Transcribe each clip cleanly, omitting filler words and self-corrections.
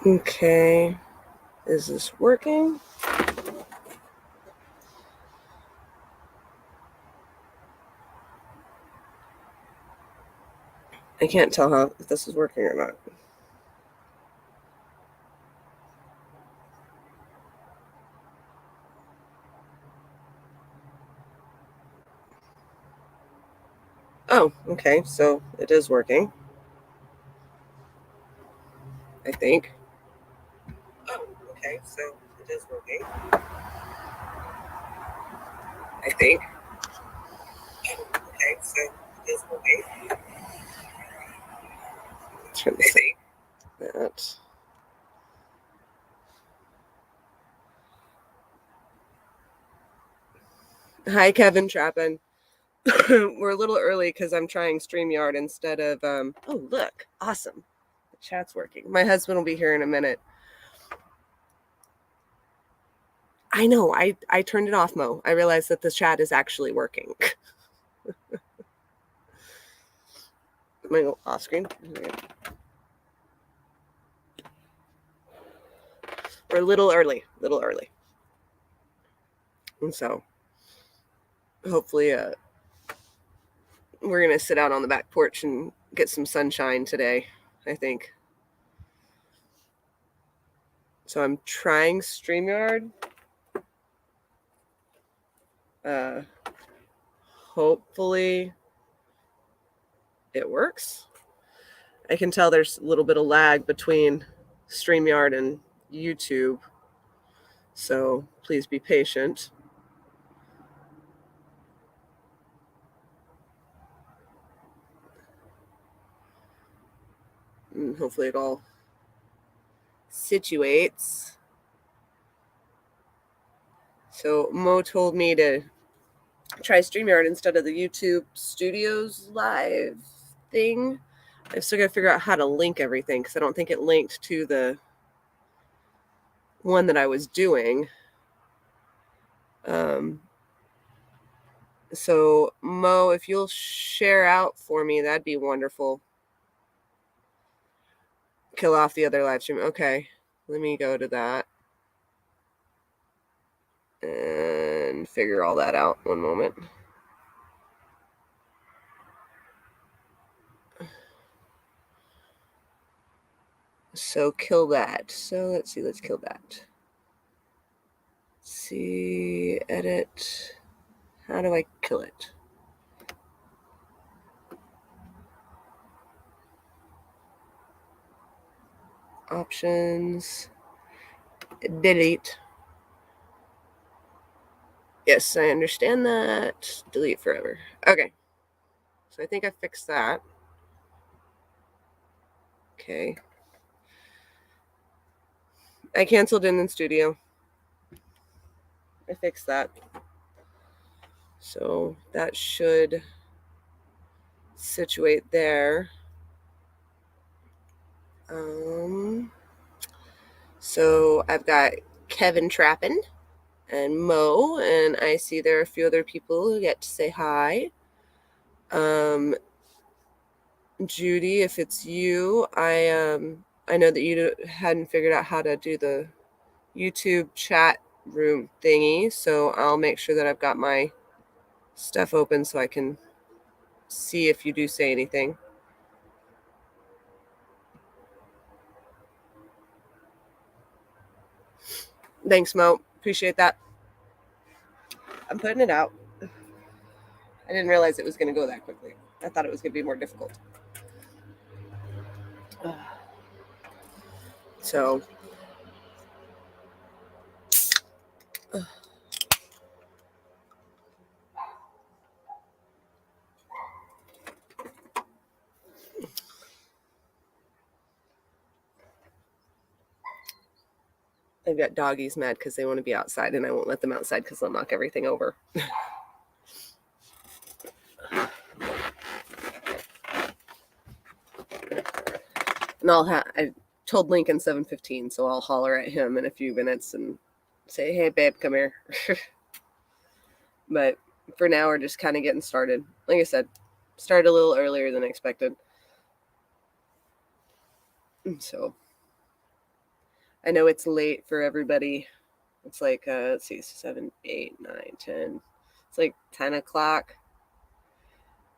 Okay. Is this working? I can't tell if this is working or not. Oh, okay. So it is working, I think. Oh, okay. So it is working, I think. Okay, so it is working. Trying to see that. Hi, Kevin Trappin. We're a little early because I'm trying StreamYard instead of. Oh, look. Awesome. The chat's working. My husband will be here in a minute. I know. I turned it off, Mo. I realized that the chat is actually working. I'm going to go off screen. We're a little early. And so hopefully we're going to sit out on the back porch and get some sunshine today, I think. So I'm trying StreamYard. Hopefully it works. I can tell there's a little bit of lag between StreamYard and YouTube, so please be patient. And hopefully it all situates. So Mo told me to try StreamYard instead of the YouTube Studios live thing. I've still got to figure out how to link everything because I don't think it linked to the one that I was doing. So Mo, if you'll share out for me, that'd be wonderful. Kill off the other live stream. Okay, let me go to that and figure all that out. One moment. So kill that. So let's see. Let's kill that. Let's see, edit. How do I kill it? Options. Delete. Yes, I understand that. Delete forever. Okay. So I think I fixed that. Okay. I canceled in studio. I fixed that. So that should situate there. So I've got Kevin Trappin and Mo, and I see there are a few other people who get to say hi. Judy, if it's you, I know that you hadn't figured out how to do the YouTube chat room thingy, so I'll make sure that I've got my stuff open so I can see if you do say anything. Thanks, Mo. Appreciate that. I'm putting it out. I didn't realize it was going to go that quickly. I thought it was going to be more difficult. So, I've got doggies mad because they want to be outside, and I won't let them outside because they'll knock everything over. And I told Lincoln 7:15, so I'll holler at him in a few minutes and say, "Hey, babe, come here." But for now, we're just kind of getting started. Like I said, started a little earlier than expected. So I know it's late for everybody. It's like, let's see, 7, 8, 9, 10. It's like 10 o'clock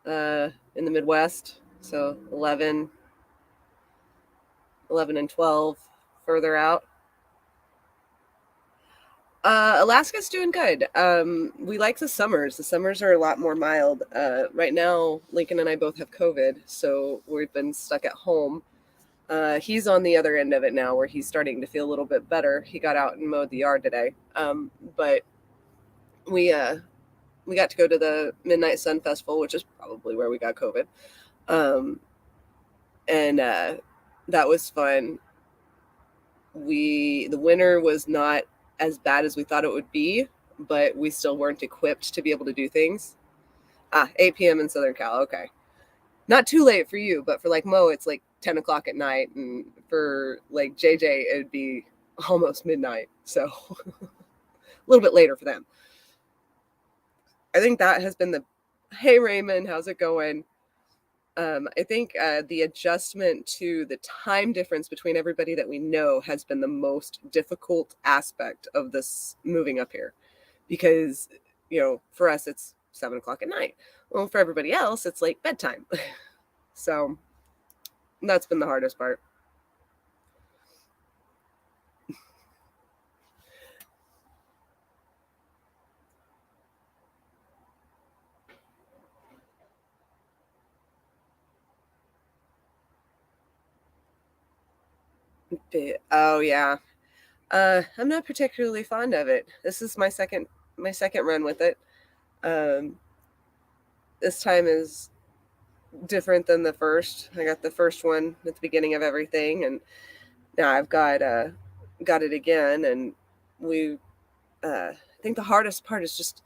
in the Midwest. So 11 and 12 further out. Alaska's doing good. We like the summers. The summers are a lot more mild. Right now, Lincoln and I both have COVID, so we've been stuck at home. He's on the other end of it now, where he's starting to feel a little bit better. He got out and mowed the yard today. But we got to go to the Midnight Sun Festival, which is probably where we got COVID. And that was fun. The winter was not as bad as we thought it would be, but we still weren't equipped to be able to do things. 8 p.m. in Southern Cal. Okay. Not too late for you, but for like Mo, it's like 10 o'clock at night. And for like JJ, it'd be almost midnight. So a little bit later for them. I think that has been hey, Raymond, how's it going? I think the adjustment to the time difference between everybody that we know has been the most difficult aspect of this moving up here, because, for us, it's 7 o'clock at night. Well, for everybody else, it's like bedtime. So that's been the hardest part. Oh yeah. I'm not particularly fond of it. This is my second run with it. This time is different than the first. I got the first one at the beginning of everything, and now I've got it again. And I think the hardest part is just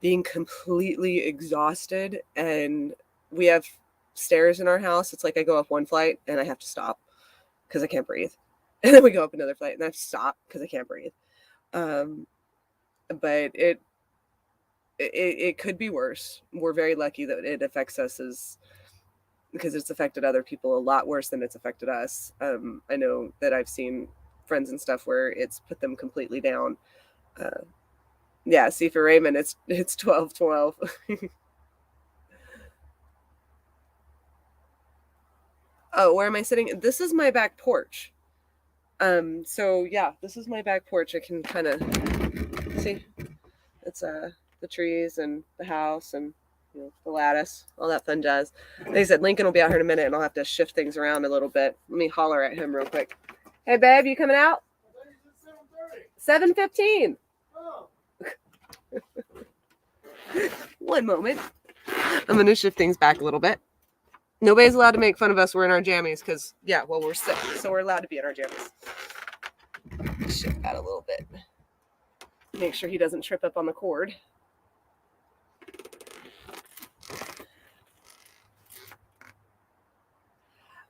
being completely exhausted. And we have stairs in our house. It's like I go up one flight and I have to stop because I can't breathe. And then we go up another flight and I have to stop because I can't breathe. But it could be worse. We're very lucky that it affects us because it's affected other people a lot worse than it's affected us. I know that I've seen friends and stuff where it's put them completely down. Yeah, see, for Raymond, it's 12:12. Oh, where am I sitting? This is my back porch. So yeah, this is my back porch. I can kind of see it's the trees and the house and the lattice, all that fun jazz. Like I said, Lincoln will be out here in a minute, and I'll have to shift things around a little bit. Let me holler at him real quick. Hey, babe, you coming out? 7:15. Oh. 1 moment. I'm going to shift things back a little bit. Nobody's allowed to make fun of us. We're in our jammies because, we're sick, so we're allowed to be in our jammies. Shift that a little bit. Make sure he doesn't trip up on the cord.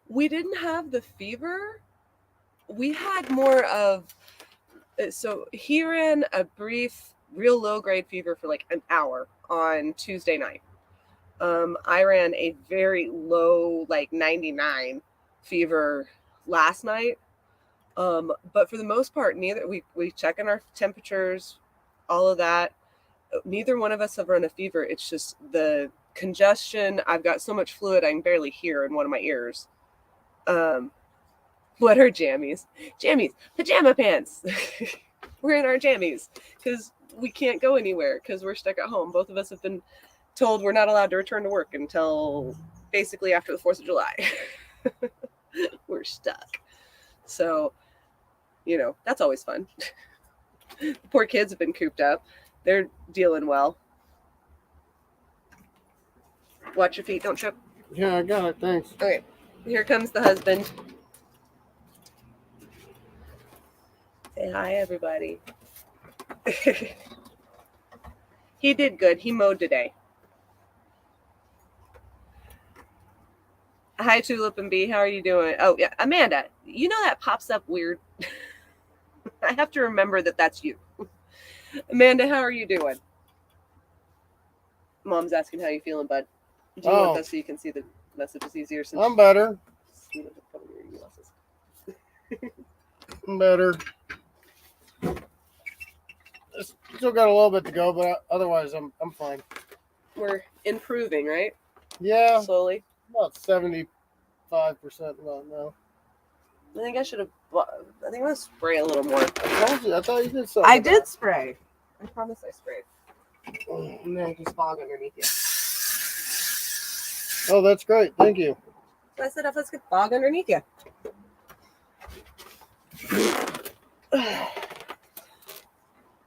We didn't have the fever. We had more of, so he ran a brief, real low-grade fever for like an hour on Tuesday night. I ran a very low, like 99 fever last night. But for the most part, we check in our temperatures, all of that. Neither one of us have run a fever. It's just the congestion. I've got so much fluid I can barely hear in one of my ears. What are jammies? Jammies, pajama pants. We're in our jammies because we can't go anywhere because we're stuck at home. Both of us have been told we're not allowed to return to work until basically after the 4th of July. We're stuck. So, that's always fun. The poor kids have been cooped up. They're dealing well. Watch your feet, don't trip. Yeah, I got it, thanks. Okay, here comes the husband. Say hi, everybody. He did good. He mowed today. Hi, Tulip and Bee. How are you doing? Oh, yeah. Amanda, that pops up weird. I have to remember that that's you. Amanda, how are you doing? Mom's asking how you feeling, bud. Do you want that so you can see the messages easier? I'm better. Better. Still got a little bit to go, but otherwise I'm fine. We're improving, right? Yeah, Slowly. about 75% about now. I think I should have. I think I'm gonna spray a little more. I told you. I thought you did something. I did spray. I promise I sprayed. And then just fog underneath you. Oh, that's great. Thank you. So I said, if let's get fog underneath you.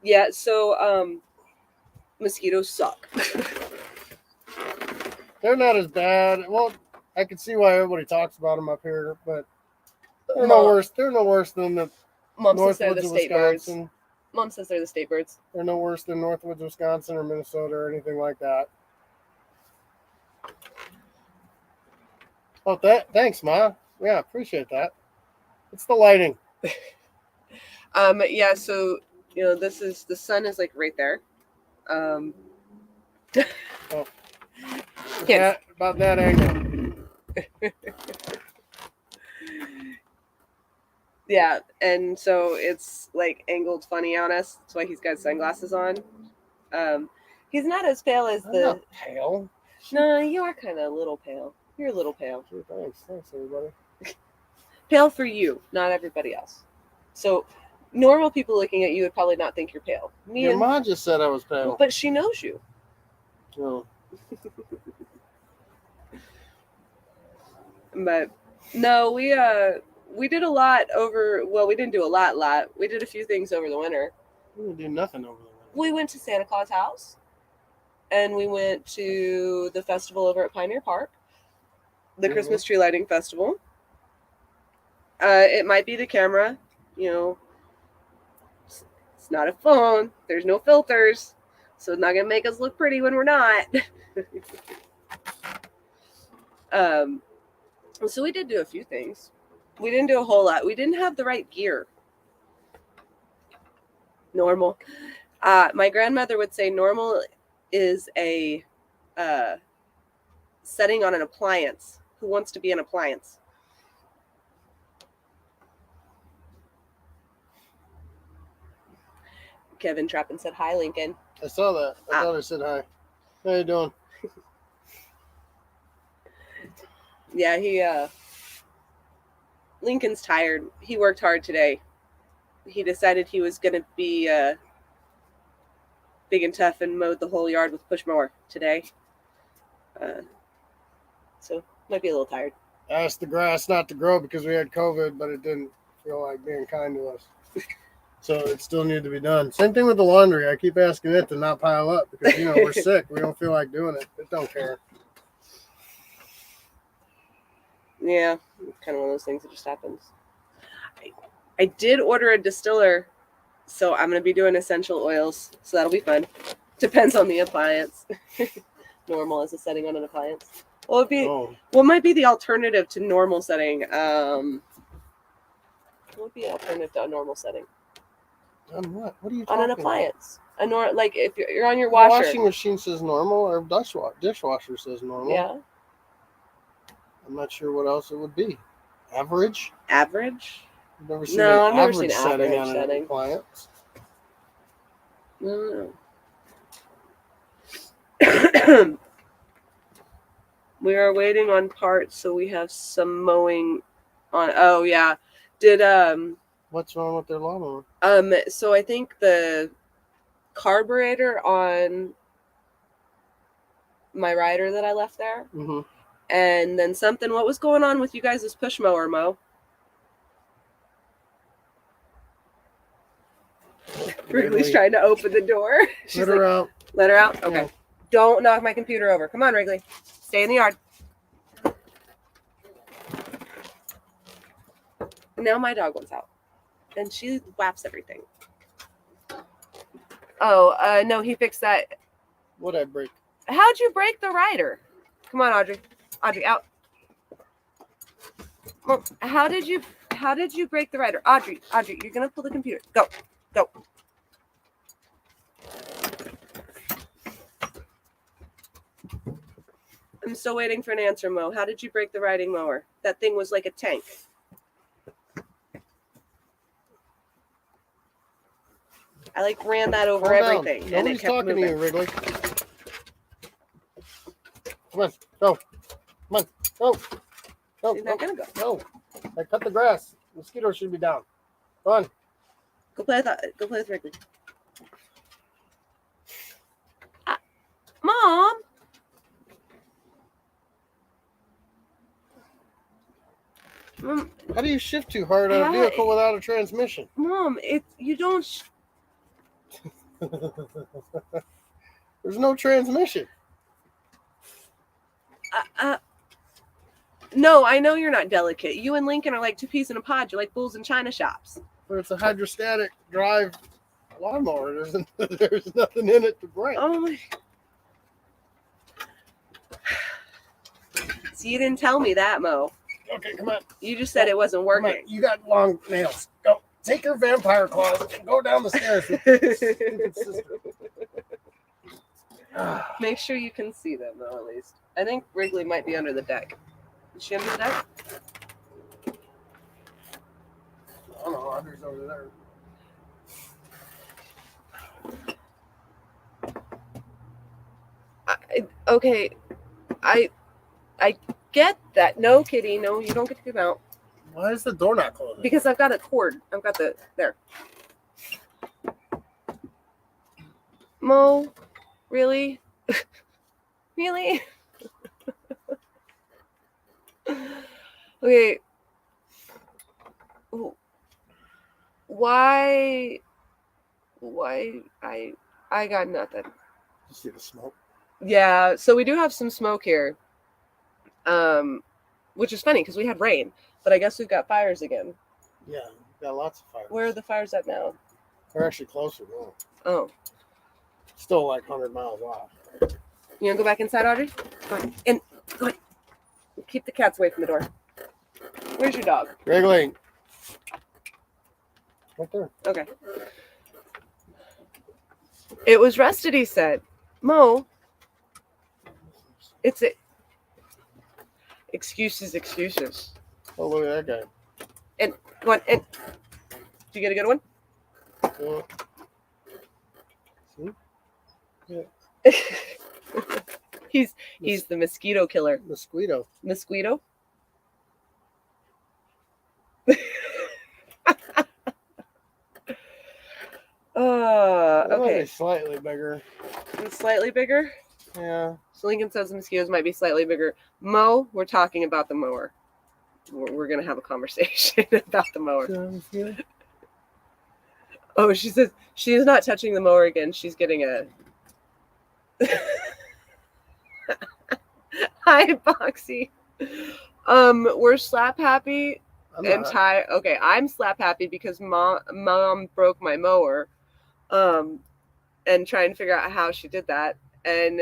Yeah. So mosquitoes suck. They're not as bad. Well, I can see why everybody talks about them up here, but they're no worse. They're no worse than the Mom says they're Northwoods the of state birds. Wisconsin. Mom says they're the state birds. They're no worse than Northwoods, Wisconsin, or Minnesota, or anything like that. Oh, thanks, Ma. Yeah, appreciate that. It's the lighting. Yeah. So this is the sun is like right there. Oh. About that angle. Yeah, and so it's like angled funny on us. That's why he's got sunglasses on. He's not as pale as I'm the. not pale. No, you are kind of a little pale. You're a little pale. Gee, thanks, everybody. Pale for you, not everybody else. So, normal people looking at you would probably not think you're pale. Your mom just said I was pale. But she knows you. No. But no, we did a lot over. Well, we didn't do a lot. We did a few things over the winter. We didn't do nothing over the winter. We went to Santa Claus house, and we went to the festival over at Pioneer Park, the Christmas tree lighting festival. It might be the camera, it's not a phone. There's no filters, so it's not gonna make us look pretty when we're not. So we did do a few things. We didn't do a whole lot. We didn't have the right gear. Normal. My grandmother would say normal is a setting on an appliance. Who wants to be an appliance? Kevin Trappin said, "Hi, Lincoln." I saw that. I thought I said hi. How you doing? Yeah, Lincoln's tired. He worked hard today. He decided he was going to be big and tough and mowed the whole yard with push mower today. So might be a little tired. Asked the grass not to grow because we had COVID, but it didn't feel like being kind to us. So it still needed to be done. Same thing with the laundry. I keep asking it to not pile up because, we're sick. We don't feel like doing it. It don't care. Yeah, it's kind of one of those things that just happens. I did order a distiller, so I'm going to be doing essential oils, so that'll be fun. Depends on the appliance. Normal as a setting on an appliance. What might be the alternative to normal setting? What would be an alternative to a normal setting? On what? What are you talking about? On an appliance. About? Like if you're on your washer. The washing machine says normal, or dishwasher says normal. Yeah. I'm not sure what else it would be. Average? Average? I've never seen an average setting on an appliance. No. We are waiting on parts, so we have some mowing on. Oh yeah, did What's wrong with their lawnmower? So I think the carburetor on my rider that I left there, and then something. What was going on with you guys' push mower, Mo? Wrigley's trying to open the door. Let her out. Let her out? Okay. Yeah. Don't knock my computer over. Come on, Wrigley. Stay in the yard. Now my dog wants out. And she whaps everything. Oh, no, he fixed that. What'd I break? How'd you break the rider? Come on, Audrey. Audrey, out. Well, how did you break the rider? Audrey, you're gonna pull the computer. Go. I'm still waiting for an answer, Mo. How did you break the riding mower? That thing was like a tank. I like ran that over Calm down. everything, and it Nobody's kept talking moving. to you, Wrigley. Come on, go. Come on, go. Go, She's go, not gonna go. go. I cut the grass. Mosquitoes should be down. Go on. Go play with Wrigley. Mom. How do you shift too hard on a vehicle without a transmission? Mom, you don't. There's no transmission. No, I know you're not delicate. You and Lincoln are like two peas in a pod. You're like bulls in china shops. But it's a hydrostatic drive lawnmower. There's nothing in it to break. Oh my. So you didn't tell me that, Mo. Okay, come on. You just said it wasn't working. You got long nails. Go. Take your vampire claws and go down the stairs with your stupid sister. Make sure you can see them, though, at least. I think Wrigley might be under the deck. Is she under the deck? I don't know. Audrey's over there. Okay. I get that. No, kitty. No, you don't get to come out. Why is the door not closing? Because I've got a cord. I've got there. Mo, really? Really? Okay. Why I got nothing. You see the smoke? Yeah, so we do have some smoke here. Which is funny because we had rain, but I guess we've got fires again. Yeah, we've got lots of fires. Where are the fires at now? They're actually closer now. Oh. Still like 100 miles off. You want to go back inside, Audrey? Go on. In. Go on. Keep the cats away from the door. Where's your dog? Wrigley. Right there. Okay. It was rested, he said. Mo. It's it. Excuses. Oh, look at that guy. And go on. And did you get a good one? Yeah. See? He's the mosquito killer. Mosquito. Okay. Slightly bigger. It's slightly bigger? Yeah. So Lincoln says the mosquitoes might be slightly bigger. Mo, we're talking about the mower. We're going to have a conversation about the mower. Oh, she says she is not touching the mower again. She's getting a... Hi, Boxy. We're slap happy and tired. Okay, I'm slap happy because mom broke my mower, and trying to figure out how she did that. And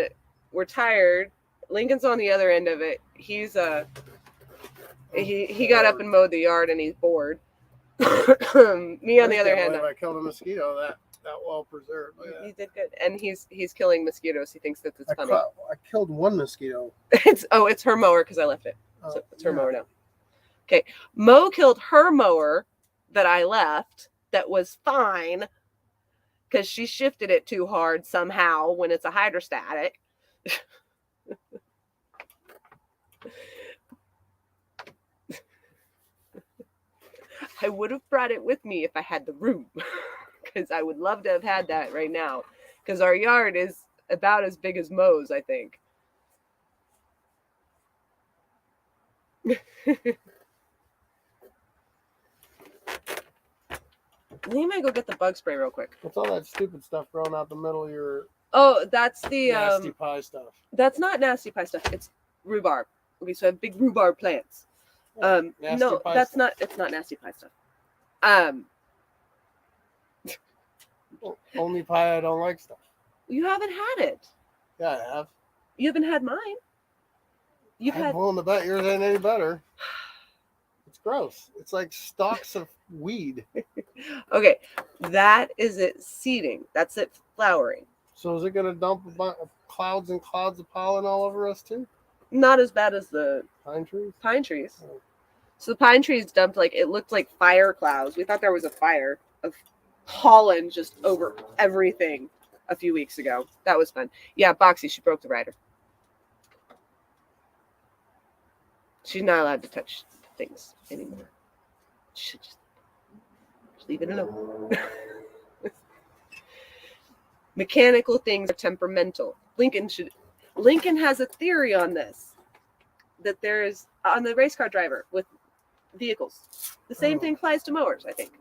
we're tired. Lincoln's on the other end of it. He's he got up and mowed the yard and he's bored. Me on the other hand, I killed a mosquito that well preserved. He did good, and he's killing mosquitoes. He thinks that it's funny. I killed one mosquito. It's her mower because I left it. So it's her mower now. Okay, Mo killed her mower that I left. That was fine because she shifted it too hard somehow when it's a hydrostatic. I would have brought it with me if I had the room, because I would love to have had that right now, because our yard is about as big as Mo's, I think. You might go get the bug spray real quick. What's all that stupid stuff growing out the middle of your... Oh, that's the... nasty pie stuff. That's not nasty pie stuff. It's rhubarb. Okay, so I have big rhubarb plants. No, that's stuff. It's not nasty pie stuff. Only pie I don't like stuff. You haven't had it. Yeah, I have. You haven't had mine. I'm willing to bet yours ain't any better. It's gross. It's like stalks of weed. Okay, that is it seeding. That's it flowering. So is it going to dump clouds and clouds of pollen all over us too? Not as bad as the pine trees. Oh. So the pine trees dumped, like, it looked like fire clouds. We thought there was a fire of hauling just over everything a few weeks ago. That was fun. Yeah, Boxy, she broke the rider. She's not allowed to touch things anymore. She should just leave it alone. Mechanical things are temperamental. Lincoln has a theory on this, that there's on the race car driver with vehicles. The same thing applies to mowers, I think.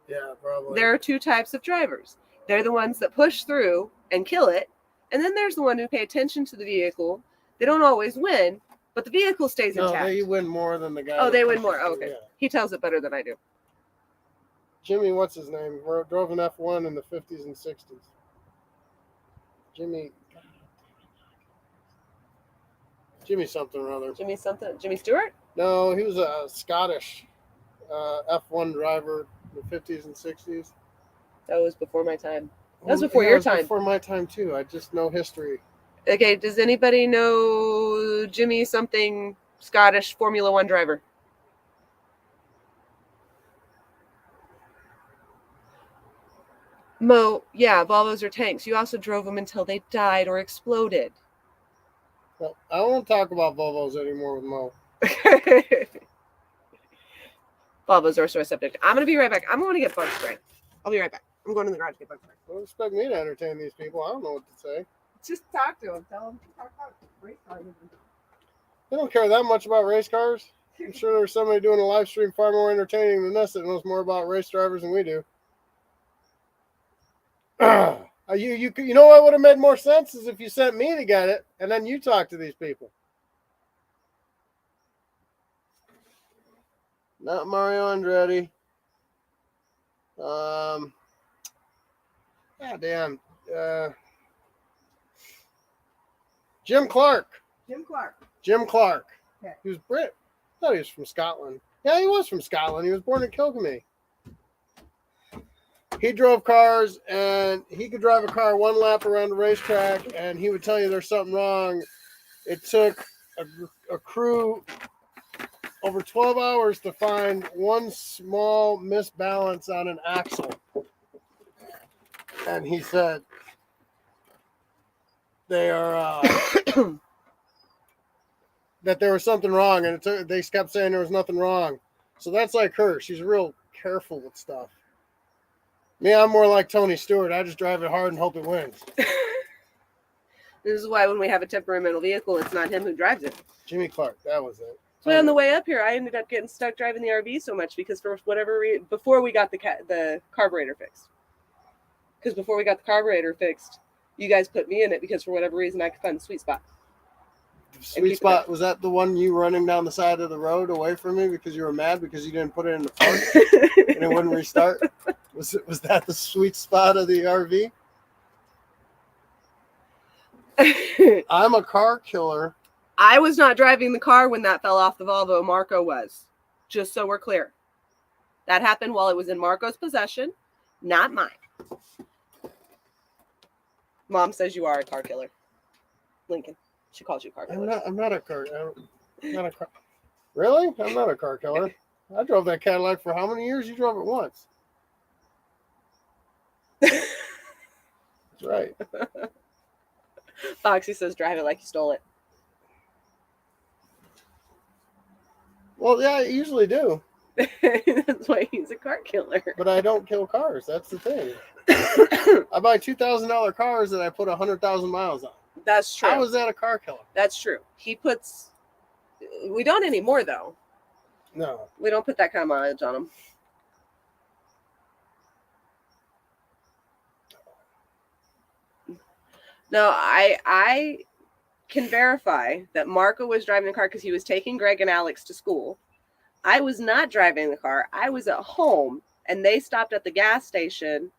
Yeah, probably. There are two types of drivers. They're the ones that push through and kill it, and then there's the one who pay attention to the vehicle. They don't always win, but the vehicle stays intact. No, they win more than the guy. Oh, they win more. Oh, okay. Yeah. He tells it better than I do. Jimmy, what's his name? Drove an F1 in the 50s and 60s. Jimmy something or other. Jimmy something? Jimmy Stewart? No, he was a Scottish F1 driver in the 50s and 60s. That was before my time. That was before your time. Before my time, too. I just know history. Okay, does anybody know Jimmy something Scottish Formula One driver? Mo, yeah, Volvos are tanks. You also drove them until they died or exploded. Well, I don't want to talk about Volvos anymore with Mo. Volvos are a sore subject. I'm going to be right back. I'm going to get bug spray. I'll be right back. I'm going to the garage to get bug spray. Don't expect me to entertain these people. I don't know what to say. Just talk to them. Tell them to talk about race cars. They don't care that much about race cars. I'm sure there's somebody doing a live stream far more entertaining than us that knows more about race drivers than we do. You know what would have made more sense is if you sent me to get it and then you talk to these people. Not Mario Andretti. Damn. Jim Clark. Jim Clark. Okay. He was Brit. I thought he was from Scotland. Yeah, he was from Scotland. He was born in Kilkenny. He drove cars, and he could drive a car one lap around the racetrack, and he would tell you there's something wrong. It took a crew over 12 hours to find one small misbalance on an axle. And he said they are that there was something wrong, and they kept saying there was nothing wrong. So that's like her. She's real careful with stuff. Me, I'm more like Tony Stewart. I just drive it hard and hope it wins. This is why when we have a temperamental vehicle, it's not him who drives it. Jimmy Clark, that was it. So on the way up here, I ended up getting stuck driving the RV so much because for whatever reason, before we got the carburetor fixed. Because before we got the carburetor fixed, you guys put me in it because for whatever reason, I could find the sweet spot. Sweet spot, was that the one you running down the side of the road away from me because you were mad because you didn't put it in the park and it wouldn't restart? Was that the sweet spot of the RV? I'm a car killer. I was not driving the car when that fell off the Volvo. Marco was. Just so we're clear. That happened while it was in Marco's possession, not mine. Mom says you are a car killer. Lincoln. She calls you a car killer. I'm not a car. Really? I'm not a car killer. I drove that Cadillac for how many years? You drove it once. That's right. Foxy says drive it like you stole it. Well, yeah, I usually do. That's why he's a car killer. But I don't kill cars. That's the thing. I buy $2,000 cars that I put 100,000 miles on. That's true. How is that a car killer? That's true. We don't anymore, though. No. We don't put that kind of mileage on them. No, I can verify that Marco was driving the car because he was taking Greg and Alex to school. I was not driving the car. I was at home, and they stopped at the gas station,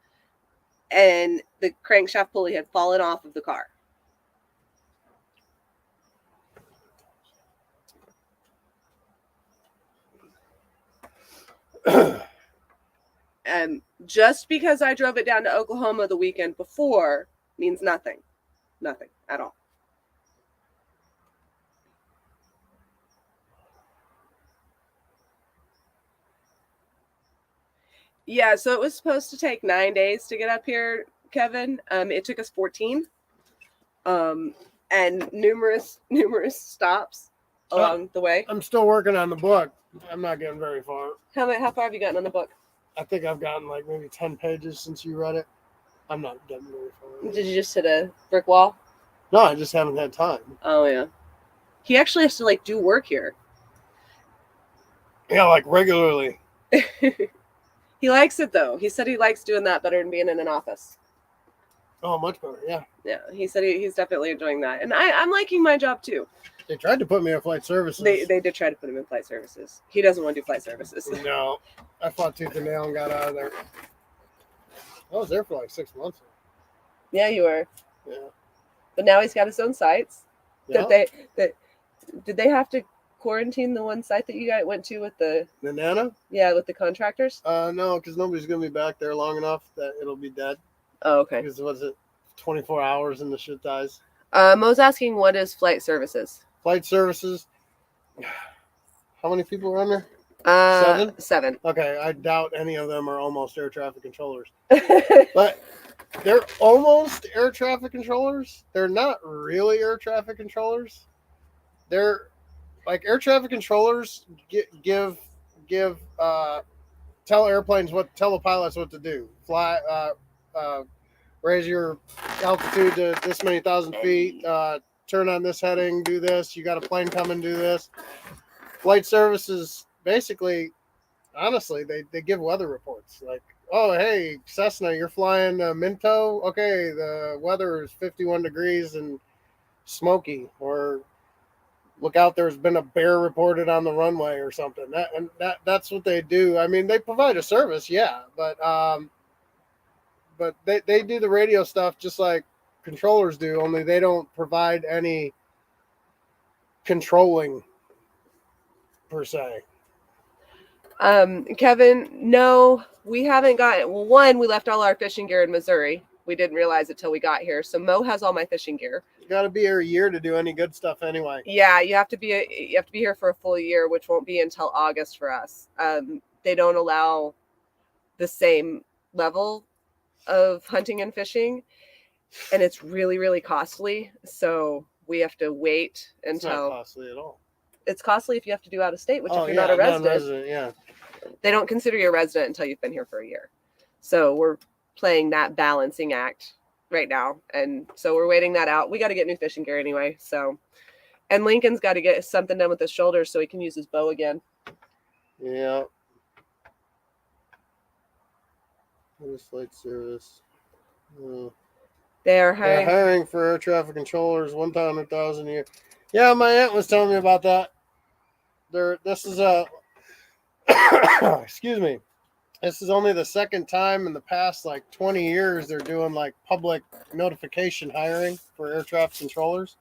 and the crankshaft pulley had fallen off of the car. And just because I drove it down to Oklahoma the weekend before means nothing. Nothing at all. Yeah, so it was supposed to take 9 days to get up here, Kevin. It took us 14. Um, and numerous stops Uh, along the way. I'm still working on the book. I'm not getting very far. How far have you gotten on the book? I think I've gotten like maybe 10 pages since you read it. I'm not getting very far. Did you just hit a brick wall? No, I just haven't had time. Oh yeah. He actually has to like do work here. Yeah, like regularly. He likes it though. He said he likes doing that better than being in an office. Oh, much better. Yeah. Yeah, he said he's definitely enjoying that, and I'm liking my job too. They tried to put me in flight services. They did try to put him in flight services. He doesn't want to do flight services. No, I fought tooth and nail and got out of there. I was there for like 6 months. Yeah, you were. Yeah. But now he's got his own sites. Yeah. Did they have to quarantine the one site that you guys went to with the Nana? Yeah, with the contractors? No, because nobody's gonna be back there long enough that it'll be dead. Oh, okay. Because was it 24 hours and the shit dies? Mo's asking, what is flight services? Flight services. How many people are on there? 7. Okay, I doubt any of them are almost air traffic controllers. But they're almost air traffic controllers. They're not really air traffic controllers. They're like air traffic controllers tell the pilots what to do. Fly, raise your altitude to this many thousand feet. Turn on this heading. Do this. You got a plane coming. Do this. Flight services basically, honestly, they give weather reports like, oh, hey, Cessna, you're flying Minto. Okay, the weather is 51 degrees and smoky. Or look out, there's been a bear reported on the runway or something. That's what they do. I mean, they provide a service, yeah, but they do the radio stuff just like controllers do, only they don't provide any controlling per se. Kevin, no, we haven't got. Well, one, we left all our fishing gear in Missouri. We didn't realize it till we got here. So Mo has all my fishing gear. You got to be here a year to do any good stuff anyway. Yeah, you have to be here for a full year, which won't be until August for us. They don't allow the same level of hunting and fishing, and it's really, really costly. So we have to wait until. It's not costly at all. It's costly if you have to do out of state, which if you're not a resident, non-resident, yeah. They don't consider you a resident until you've been here for a year. So we're playing that balancing act right now. And so we're waiting that out. We got to get new fishing gear anyway. So, and Lincoln's got to get something done with his shoulders so he can use his bow again. Yeah. What is flight service? They're hiring for air traffic controllers, 1,000 a year. Yeah, my aunt was telling me about that. This is a excuse me. This is only the second time in the past like 20 years they're doing like public notification hiring for air traffic controllers.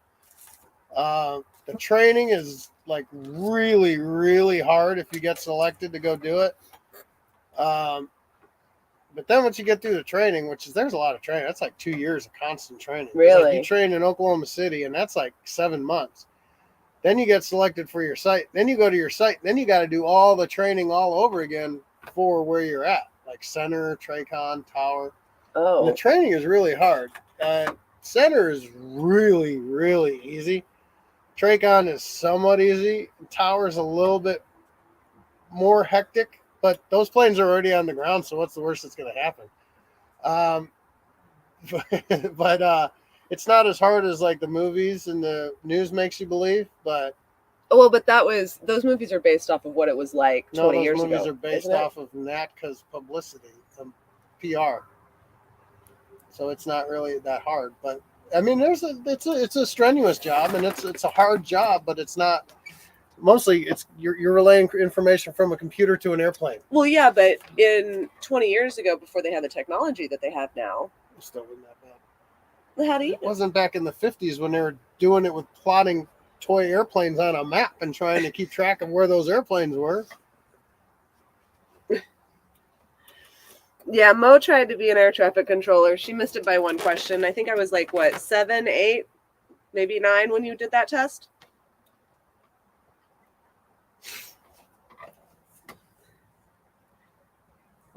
The training is like really, really hard if you get selected to go do it. But then once you get through the training, there's a lot of training. That's like 2 years of constant training. Really? Like you train in Oklahoma City, and that's like 7 months. Then you get selected for your site. Then you go to your site. Then you got to do all the training all over again for where you're at, like center, Tracon, tower. Oh. And the training is really hard. Center is really, really easy. Tracon is somewhat easy. Tower is a little bit more hectic. But those planes are already on the ground, so what's the worst that's going to happen? But it's not as hard as like the movies and the news makes you believe. But those movies are based off of what it was like 20 years ago. Those movies are based off of NATCA's publicity and PR, so it's not really that hard. But I mean, it's a strenuous job, and it's a hard job, but it's not. Mostly, you're relaying information from a computer to an airplane. Well, yeah, but in 20 years ago, before they had the technology that they have now, it still wasn't that bad. How do you? It wasn't back in the 50s when they were doing it with plotting toy airplanes on a map and trying to keep track of where those airplanes were. Yeah, Mo tried to be an air traffic controller. She missed it by one question. I think I was like, 7, 8, maybe 9 when you did that test?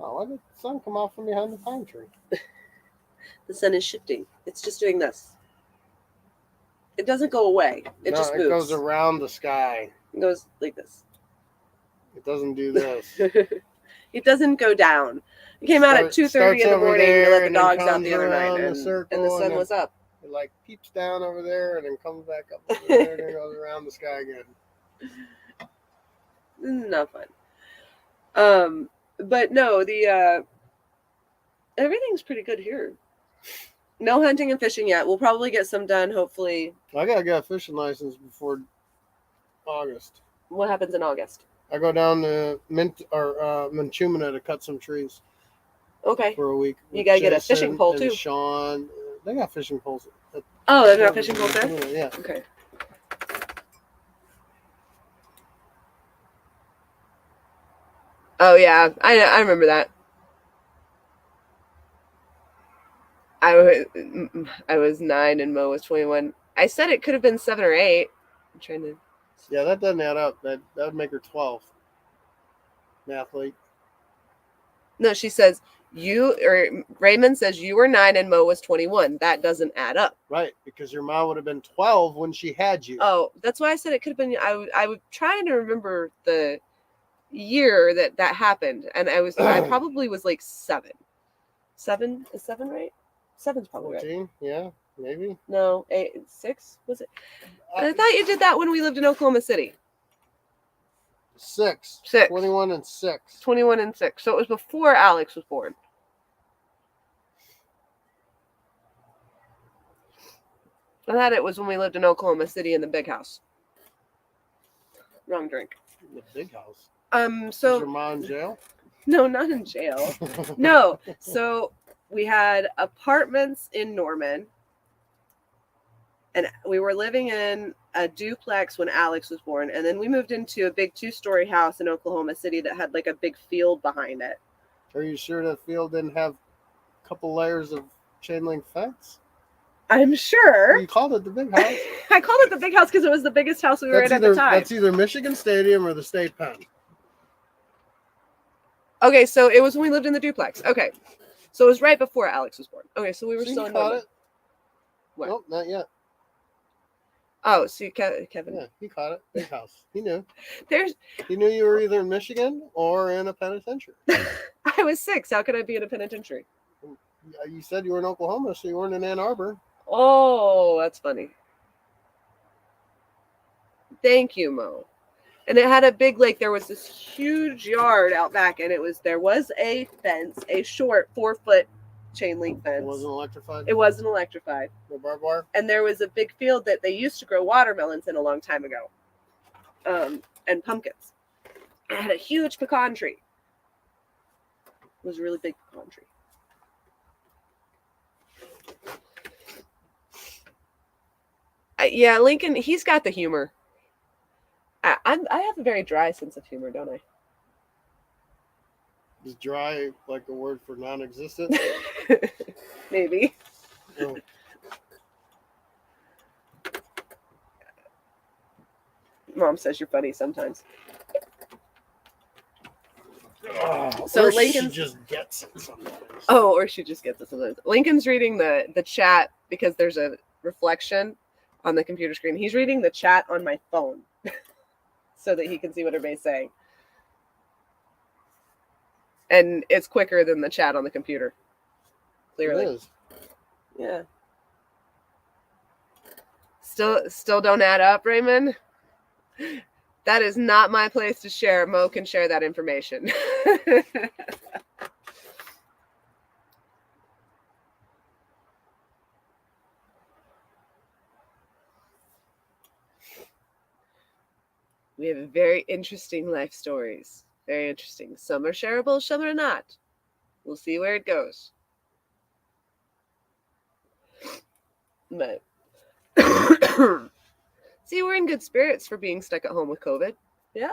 Oh, Why did the sun come out from behind the pine tree? The sun is shifting. It's just doing this. It doesn't go away. It just moves. It goes around the sky. It goes like this. It doesn't do this. It doesn't go down. It came out at 2:30 in the morning to let the dogs out the other night, and the sun was up. It like peeps down over there and then comes back up over there and then goes around the sky again. Not fun. But no, the everything's pretty good here. No hunting and fishing yet. We'll probably get some done, hopefully. I gotta get a fishing license before August. What happens in August? I go down to Manchumina to cut some trees. Okay. For a week. You gotta get a fishing pole too. Sean, they got fishing poles. Oh, they've got fishing poles there? Yeah. Okay. Oh yeah, I remember that. I was 9 and Mo was 21. I said it could have been 7 or 8. I'm trying to. Yeah, that doesn't add up. That would make her 12. Mathlete. No, she says Raymond says you were 9 and Mo was 21. That doesn't add up. Right, because your mom would have been 12 when she had you. Oh, that's why I said it could have been. I was trying to remember the year that happened, and I probably was like 7. 7 is 7 right? 7's probably 14, right. Yeah, maybe. No, 8, 6 was it? I thought you did that when we lived in Oklahoma City. 6. 21 and 6. 21 and 6. So it was before Alex was born. I thought it was when we lived in Oklahoma City in the big house. Wrong drink. The big house. So was your mom in jail? No, not in jail. No. So we had apartments in Norman, and we were living in a duplex when Alex was born, and then we moved into a big 2-story house in Oklahoma City that had like a big field behind it. Are you sure that field didn't have a couple layers of chain link fence? I'm sure. You called it the big house. I called it the big house because it was the biggest house we were in at the time. That's either Michigan Stadium or the State Pen. Okay, so it was when we lived in the duplex. Okay, so it was right before Alex was born. Okay, so we were still in Norman. It? What? Nope, not yet. Oh, so Kevin. Yeah, he caught it. Big house. He knew. He knew you were either in Michigan or in a penitentiary. I was 6. How could I be in a penitentiary? You said you were in Oklahoma, so you weren't in Ann Arbor. Oh, that's funny. Thank you, Mo. And it had a big lake. There was this huge yard out back, and there was a fence, a short 4-foot chain link fence. It wasn't electrified? It wasn't electrified. No barbed wire? And there was a big field that they used to grow watermelons in a long time ago. And pumpkins. It had a huge pecan tree. It was a really big pecan tree. Yeah, Lincoln, he's got the humor. I have a very dry sense of humor, don't I? Is dry like a word for non-existent? Maybe. No. Mom says you're funny sometimes. So Lincoln just gets it sometimes. Oh, or she just gets it sometimes. Lincoln's reading the chat because there's a reflection on the computer screen. He's reading the chat on my phone so that he can see what everybody's saying. And it's quicker than the chat on the computer. Clearly. It is. Yeah. Still don't add up, Raymond? That is not my place to share. Mo can share that information. We have very interesting life stories. Very interesting. Some are shareable, some are not. We'll see where it goes. But see, we're in good spirits for being stuck at home with COVID. Yeah?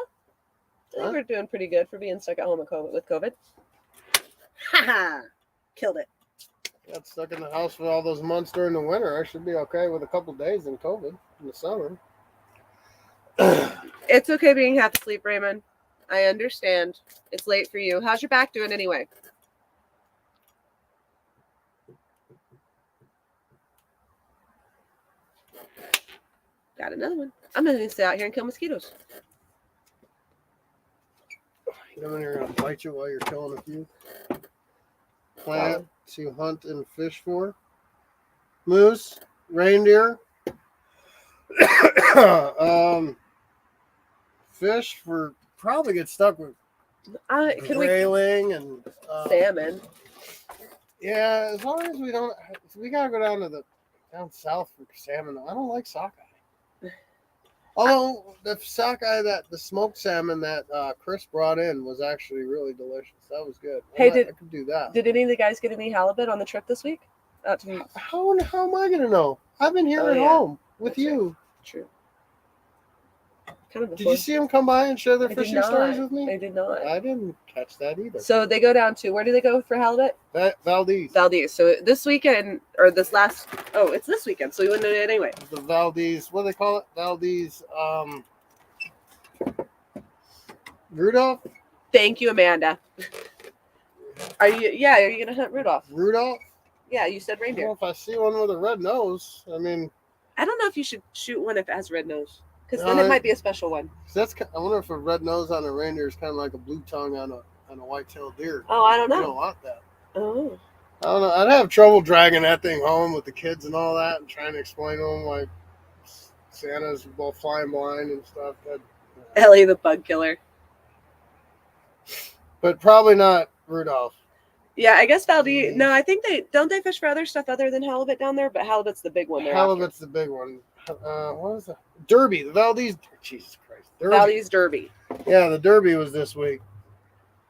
I think we're doing pretty good for being stuck at home with COVID. Ha! Killed it. Got stuck in the house for all those months during the winter. I should be okay with a couple days in COVID in the summer. It's okay being half asleep, Raymond. I understand. It's late for you. How's your back doing anyway? Got another one. I'm gonna stay out here and kill mosquitoes. You know when you're gonna bite you while you're killing a few. Plant to hunt and fish for. Moose, reindeer. Fish for probably get stuck with grayling and salmon. Yeah, as long as we don't, we gotta go down south for salmon. I don't like sockeye. Although the sockeye the smoked salmon that Chris brought in was actually really delicious. That was good. I could do that. Did any of the guys get any halibut on the trip this week? How am I gonna know? I've been here at home with you. True. Did you see them come by and share their fishing stories with me? I did not. I didn't catch that either. So they go down to, where do they go for halibut? Valdez. Valdez. So this weekend, or it's this weekend, so we wouldn't do it anyway. The Valdez, what do they call it? Valdez, Rudolph? Thank you, Amanda. Are you going to hunt Rudolph? Rudolph? Yeah, you said reindeer. Well, if I see one with a red nose, I mean... I don't know if you should shoot one if it has red nose. Because then it might be a special one. I wonder if a red nose on a reindeer is kind of like a blue tongue on a white-tailed deer. Oh, I don't know. You don't want that. Oh. I don't know. I'd have trouble dragging that thing home with the kids and all that and trying to explain to them like Santa's both flying blind and stuff. Ellie the bug killer. But probably not Rudolph. Yeah, I guess Valdez. No, I think they fish for other stuff other than halibut down there, but halibut's the big one. Halibut's the big one. What is that? Derby, the Valdez. Jesus Christ, Derby. Valdez Derby. Yeah, the Derby was this week.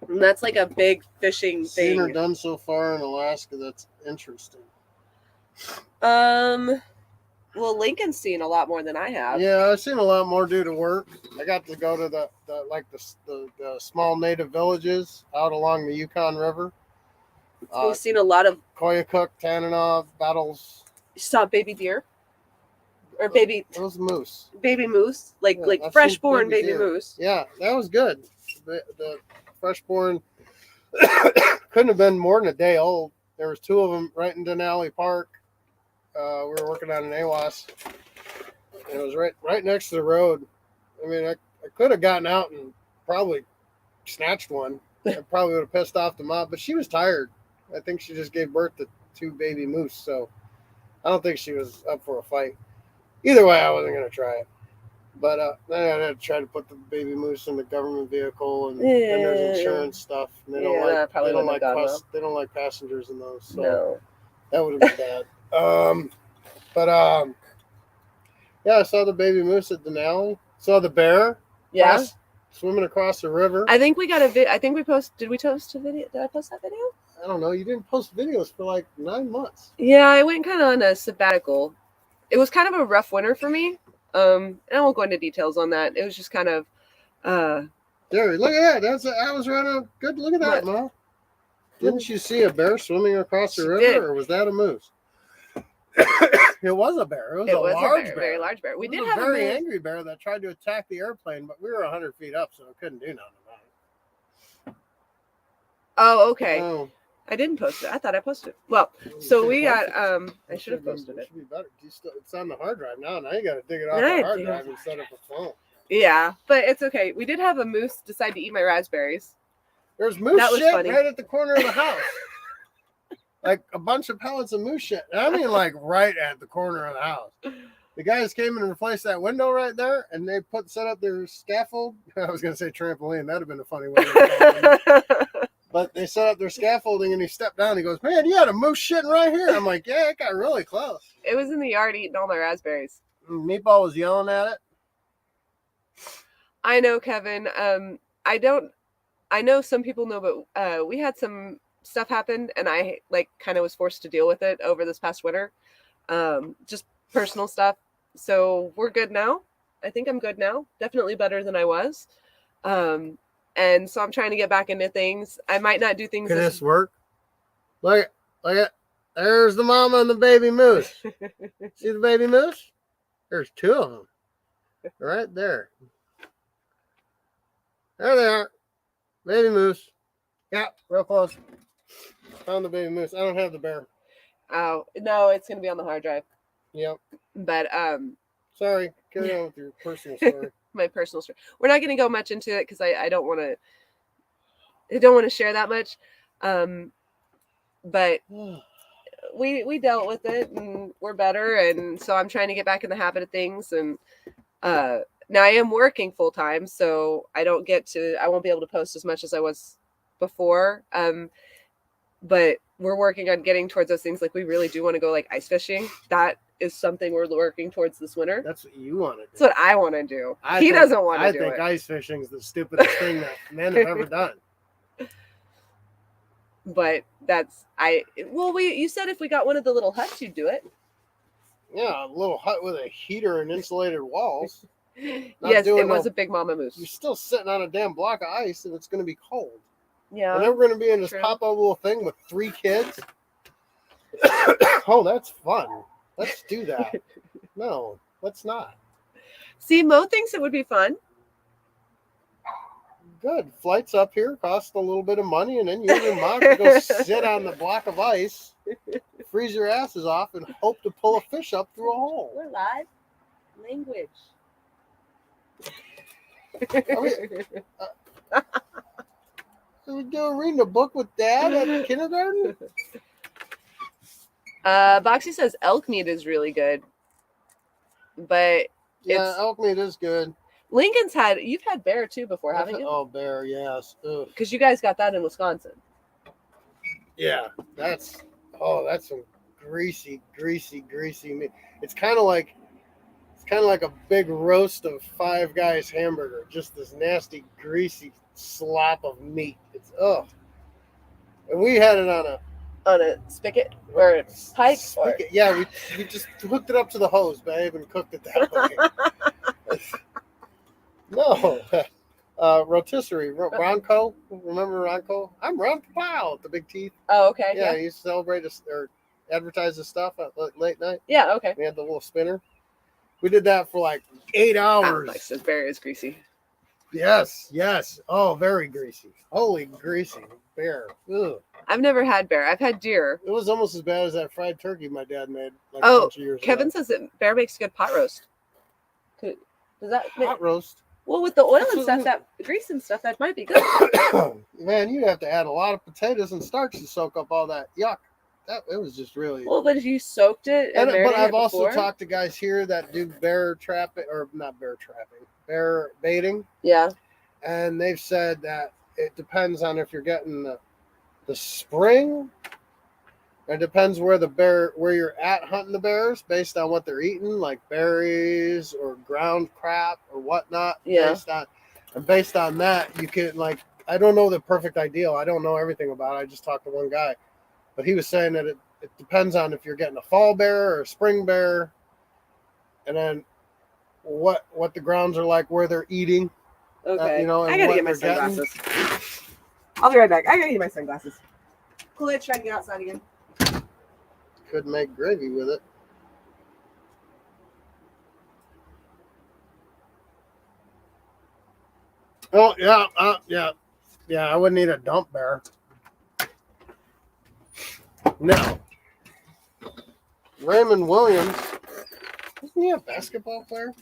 And that's like a big fishing thing. Seen or done so far in Alaska. That's interesting. Well, Lincoln's seen a lot more than I have. Yeah, I've seen a lot more due to work. I got to go to the small native villages out along the Yukon River. We've seen a lot of Koyukuk, Tananov, battles. You saw baby deer? Or baby... Those moose. Baby moose? Like fresh-born baby moose. Yeah, that was good. The fresh-born couldn't have been more than a day old. There was two of them right in Denali Park. We were working on an AWAS. And it was right next to the road. I mean, I could have gotten out and probably snatched one. I probably would have pissed off the mom, but she was tired. I think she just gave birth to two baby moose, so I don't think she was up for a fight. Either way, I wasn't going to try it. But then I had to try to put the baby moose in the government vehicle, and then there's insurance stuff. And they don't like passengers in those, so that would have been bad. Yeah, I saw the baby moose at Denali. Saw the bear. Yeah. Swimming across the river. I think we got a video. I think we posted. Did we post a video? Did I post that video? I don't know. You didn't post videos for like 9 months. Yeah, I went kind of on a sabbatical. It was kind of a rough winter for me. And I won't go into details on that. It was just kind of. There, look at that. I was right on. Good. Look at that, Ma. Didn't you see a bear swimming across the river, or was that a moose? It was a bear. It was a large bear. Very large bear. We did have a very angry bear that tried to attack the airplane, but we were 100 feet up, so it couldn't do nothing about it. Oh, okay. Oh. I didn't post it. I thought I posted it. Well, so we got. I should have posted it. Should be better. It's on the hard drive now. Now you got to dig it off the hard drive and set up a phone. Yeah, but it's okay. We did have a moose decide to eat my raspberries. There's moose shit right at the corner of the house. Like a bunch of pellets of moose shit. I mean, like right at the corner of the house. The guys came in and replaced that window right there, and they set up their scaffold. I was going to say trampoline. That'd have been a funny way to call it. But they set up their scaffolding, and he stepped down. He goes, "Man, you had a moose shitting right here." I'm like, "Yeah, it got really close." It was in the yard eating all my raspberries. Meatball was yelling at it. I know, Kevin. I know some people know, but we had some stuff happen, and I kind of was forced to deal with it over this past winter. Just personal stuff. So we're good now. I think I'm good now. Definitely better than I was. And so I'm trying to get back into things. I might not do things. Can this work? Look at. There's the mama and the baby moose. See the baby moose? There's two of them. Right there. There they are. Baby moose. Yeah, real close. Found the baby moose. I don't have the bear. Oh, no, it's going to be on the hard drive. Yep. But, Sorry, carry on with your personal story. My personal story. We're not going to go much into it because I don't want to. I don't want to share that much. But we dealt with it and we're better, and so I'm trying to get back in the habit of things. And now I am working full time, so I won't be able to post as much as I was before. But we're working on getting towards those things. Like we really do want to go like ice fishing. That is something we're working towards this winter. That's what you want to do. That's what I want to do. He doesn't want to do it. I think ice fishing is the stupidest thing that men have ever done. But you said if we got one of the little huts, you'd do it. Yeah, a little hut with a heater and insulated walls. Yes, it was a big mama moose. You're still sitting on a damn block of ice, and it's going to be cold. Yeah. And then we're going to be in this pop-up little thing with 3 kids. Oh, that's fun. Let's do that. No, let's not. See, Mo thinks it would be fun. Good. Flights up here cost a little bit of money, and then you and your mom can go sit on the block of ice, freeze your asses off, and hope to pull a fish up through a hole. We're live. Language. Are we reading a book with Dad at kindergarten? Boxy says elk meat is really good, but yeah, elk meat is good. You've had bear too before, haven't you? Oh, bear, yes. Because you guys got that in Wisconsin. Yeah, that's some greasy meat. It's kind of like a big roast of Five Guys hamburger. Just this nasty, greasy slop of meat. It's and we had it on a spigot or a pipe. Yeah, we just hooked it up to the hose, babe, and cooked it that way. No, rotisserie, Ronco. Remember Ronco? I'm Ron Papao with the big teeth. Oh, okay. Yeah, he used to celebrate or advertise his stuff at late night. Yeah, okay. We had the little spinner. We did that for like 8 hours. Like says bear is greasy. Yes. Oh, very greasy. Holy greasy bear. Ugh. I've never had bear. I've had deer. It was almost as bad as that fried turkey my dad made like a bunch of years Kevin ago. says that bear makes good pot roast. Does that pot roast? Well, with the oil and stuff, that grease and stuff, that might be good. Man, you'd have to add a lot of potatoes and starch to soak up all that yuck. It was just really. Well, but if you soaked it, but I've also talked to guys here that do bear trapping, or not bear trapping, bear baiting. Yeah. And they've said that it depends on if you're getting the spring. It depends where you're at hunting the bears, based on what they're eating, like berries or ground crap or whatnot. Yeah. Based on that, you can I don't know the perfect ideal. I don't know everything about it. I just talked to one guy, but he was saying that it depends on if you're getting a fall bear or a spring bear, and then what the grounds are like where they're eating. Okay. And I gotta get my sunglasses. I'll be right back. I gotta get my sunglasses. Cool it. Try to get outside again. Could make gravy with it. Oh yeah. I wouldn't eat a dump bear. No. Raymond Williams, isn't he a basketball player?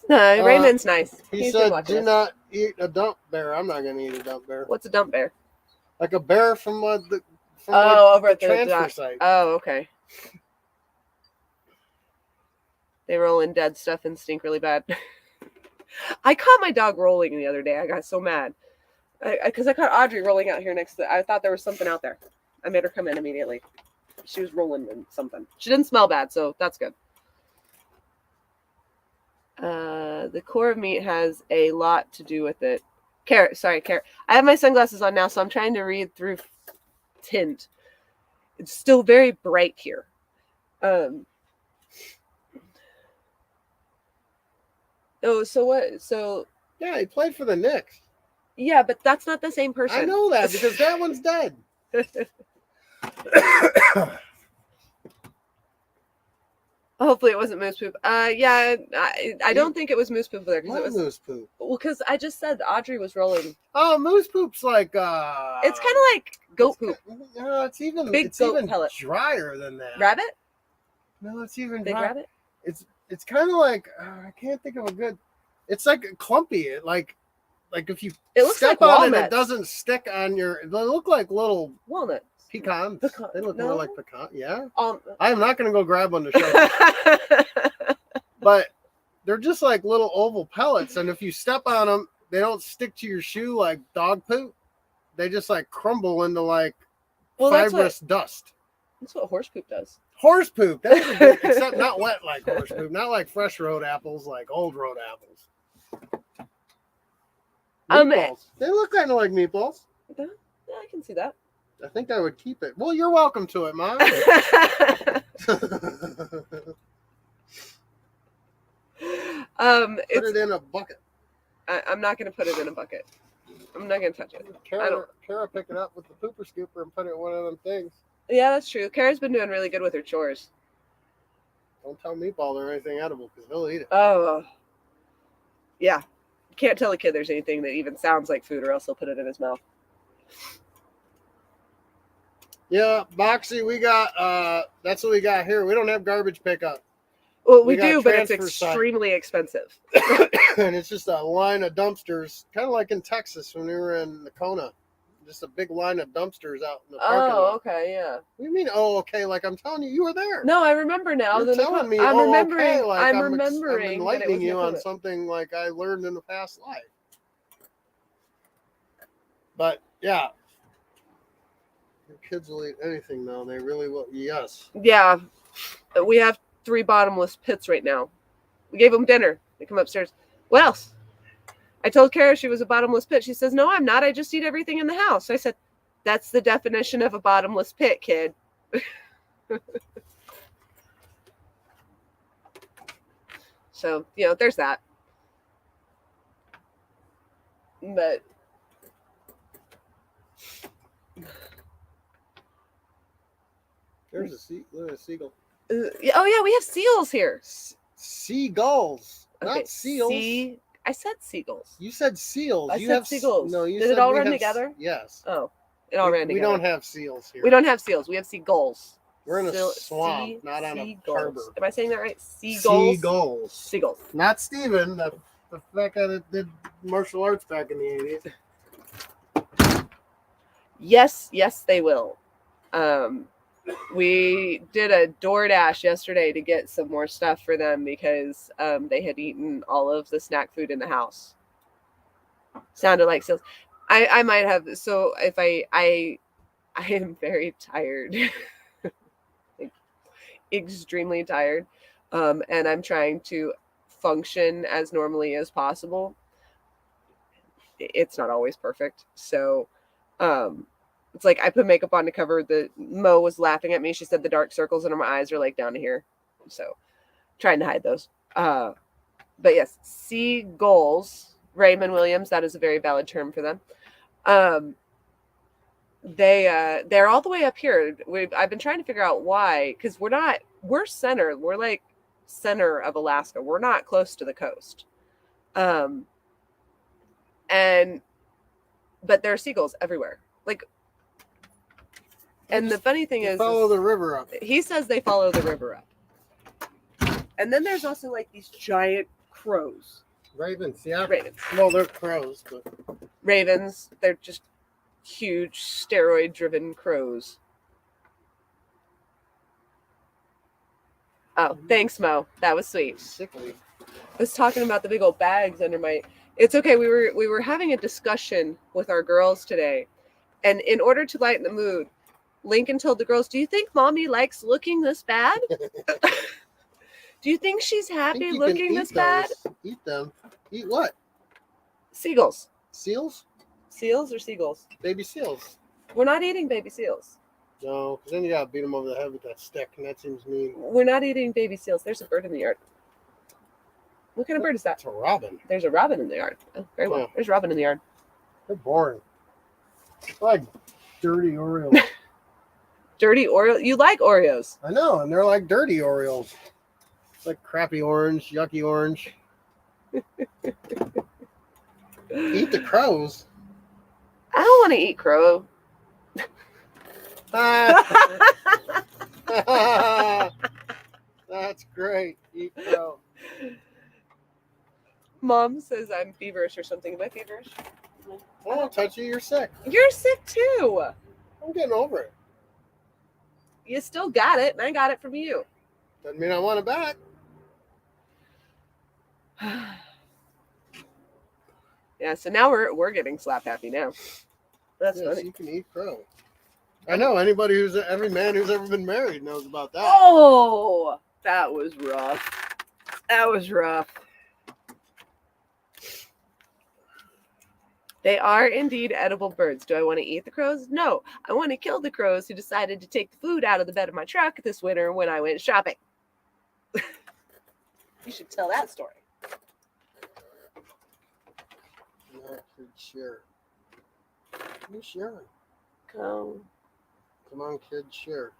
No, Raymond's nice. He said, "Do not eat a dump bear." I'm not going to eat a dump bear. What's a dump bear? Like a bear from over at the transfer site. Oh, okay. They roll in dead stuff and stink really bad. I caught my dog rolling the other day. I got so mad because I caught Audrey rolling out here next to. I thought there was something out there. I made her come in immediately. She was rolling in something. She didn't smell bad, so that's good. The core of meat has a lot to do with it. Carrot. I have my sunglasses on now, so I'm trying to read through tint. It's still very bright here. Oh, so what? So yeah, he played for the Knicks. Yeah, but that's not the same person. I know that because that one's dead. Hopefully it wasn't moose poop. Yeah, I don't think it was moose poop there because it was moose poop. Well, because I just said Audrey was rolling. Oh, moose poop's like it's kind of like goat poop. No, it's even big it's goat even pellet. drier than that. Rabbit? No, it's even big drier. Rabbit. It's kind of like I can't think of a good. It's like clumpy. Like if you It looks step like on walnuts. it doesn't stick on your. They look like little walnuts. pecans. They look more like pecan. Yeah. I am not going to go grab one to show you. But they're just like little oval pellets, and if you step on them, they don't stick to your shoe like dog poop. They just like crumble into like fibrous dust. That's what horse poop does. Horse poop. That's a good, except not wet like horse poop. Not like fresh road apples, like old road apples. Meatballs. They look kind of like meatballs. Yeah, I can see that. I think I would keep it. Well, you're welcome to it, Mom. Put it in a bucket. I'm not going to put it in a bucket. I'm not going to touch it. Kara pick it up with the pooper scooper and put it in one of them things. Yeah, that's true. Kara's been doing really good with her chores. Don't tell Meatball or anything edible because he'll eat it. Oh. Yeah. Can't tell a kid there's anything that even sounds like food or else he'll put it in his mouth. Yeah, Boxy, we got, that's what we got here. We don't have garbage pickup. Well, we do, but it's extremely expensive. And it's just a line of dumpsters, kind of like in Texas when we were in Nakona. Just a big line of dumpsters out in the parking lot. Okay, yeah. What do you mean, oh, okay? Like I'm telling you, you were there. No, I remember now. You're telling me, I'm remembering. Okay, like I'm remembering. I'm enlightening you on something like I learned in the past life. But yeah, your kids will eat anything now. They really will. Yes. Yeah, we have 3 bottomless pits right now. We gave them dinner. They come upstairs. What else? I told Kara she was a bottomless pit. She says, no, I'm not. I just eat everything in the house. I said, that's the definition of a bottomless pit, kid. So, there's that. But there's a seagull. Oh, yeah, we have seals here. Seagulls, not seals. I said seagulls. You said seals. I said seagulls. No, you Did it all run together? Yes. Oh, it all ran together. We don't have seals here. We don't have seals. We have seagulls. We're in a swamp, not on a harbor. Am I saying that right? Seagulls. Seagulls. Not Steven, the fact that it did martial arts back in the 80s. Yes, they will. We did a DoorDash yesterday to get some more stuff for them because they had eaten all of the snack food in the house. Sounded like seals. I might have. So if I am very tired, like, extremely tired, and I'm trying to function as normally as possible. It's not always perfect, so. It's like I put makeup on to cover the. Mo was laughing at me. She said the dark circles under my eyes are like down to here. So trying to hide those. But yes, seagulls, Raymond Williams, that is a very valid term for them. They're all the way up here. I've been trying to figure out why, because we're center. We're like center of Alaska. We're not close to the coast. But there are seagulls everywhere. Like, and the funny thing is, follow the river up. He says they follow the river up. And then there's also like these giant crows. Ravens, yeah. Ravens. Well, they're crows, but ravens. They're just huge steroid-driven crows. Oh, thanks, Mo. That was sweet. Sickly. I was talking about the big old bags under my. It's okay. We were having a discussion with our girls today, and in order to lighten the mood, Lincoln told the girls, "Do you think Mommy likes looking this bad? Do you think she's happy looking this bad? Eat them. Eat what? Seagulls. Seals? Seals or seagulls? Baby seals. We're not eating baby seals. No, because then you gotta beat them over the head with that stick, and that seems mean. We're not eating baby seals. There's a bird in the yard. What kind of bird is that? It's a robin. There's a robin in the yard. Oh, very well. Yeah. There's a robin in the yard. They're boring. They're like dirty Oreos. Dirty Oreo? You like Oreos? I know, and they're like dirty Oreos. It's like crappy orange, yucky orange. Eat the crows. I don't want to eat crow. That's great. Eat crow. Mom says I'm feverish or something. Am I feverish? I won't touch you. You're sick. You're sick too. I'm getting over it. You still got it, and I got it from you. Doesn't mean I want it back. Yeah, so now we're getting slap happy now. That's Yes, funny. you can eat crow. I know every man who's ever been married knows about that. Oh, that was rough. That was rough. They are indeed edible birds. Do I want to eat the crows? No. I want to kill the crows who decided to take the food out of the bed of my truck this winter when I went shopping. You should tell that story. No, kids share. Who's sharing? Come on, kids, share.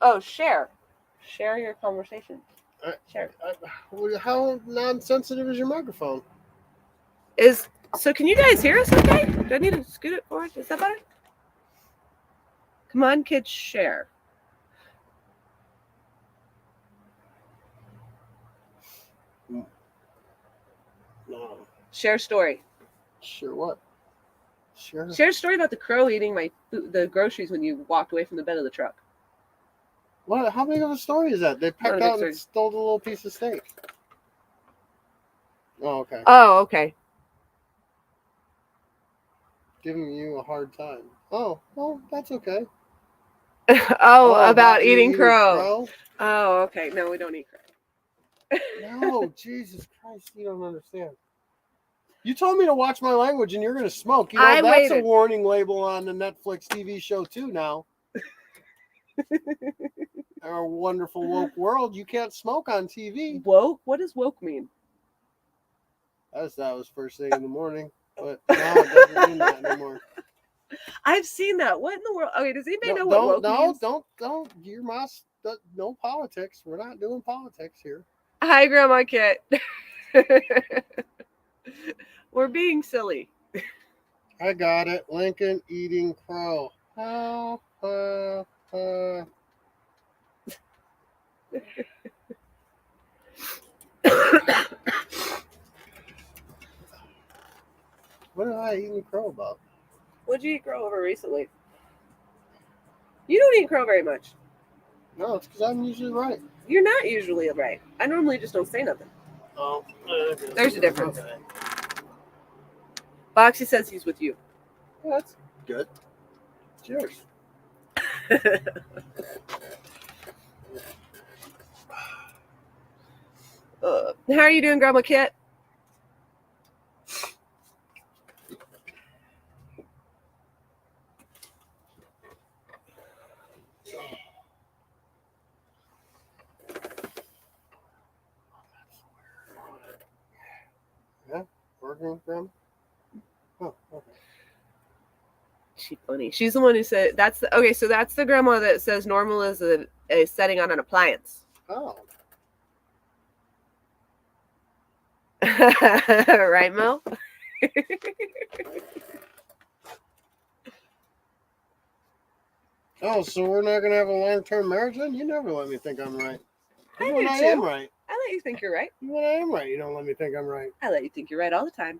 Oh, share. Share your conversation. Share. How non-sensitive is your microphone? So can you guys hear us okay? Do I need to scoot it forward? Is that better? Come on, kids, share. No. Share story. Share what? Share a story about the crow eating the groceries when you walked away from the bed of the truck. What? How big of a story is that? They pecked out and stole the little piece of steak. Oh, okay. Oh, okay. Giving you a hard time. Oh, well, that's okay. About eating crow. Oh, okay. No, we don't eat crow. No, Jesus Christ, you don't understand. You told me to watch my language and you're going to smoke. You know, that's a warning label on the Netflix TV show too now. Our wonderful woke world, you can't smoke on TV. Woke? What does woke mean? That was first thing in the morning, but now it doesn't mean that anymore. I've seen that. What in the world? Okay, does anybody know what woke means? Don't. Your mouse, no politics. We're not doing politics here. Hi, Grandma Kit. We're being silly. I got it. Lincoln eating crow. What am I eating crow about? What'd you eat crow over recently? You don't eat crow very much. No, it's because I'm usually right. You're not usually right. I normally just don't say nothing. Oh, there's a difference. Okay. Boxy says he's with you. Well, that's good. Cheers. How are you doing, Grandma Kit? Yeah, working, Grandma. Oh, okay. She's funny. She's the one who said that's the okay. So that's the grandma that says normal is a setting on an appliance. Oh. Right, Mo? Oh, so we're not gonna have a long-term marriage then? You never let me think I'm right. Even when I am right. I let you think you're right. Even when I am right, you don't let me think I'm right. I let you think you're right all the time.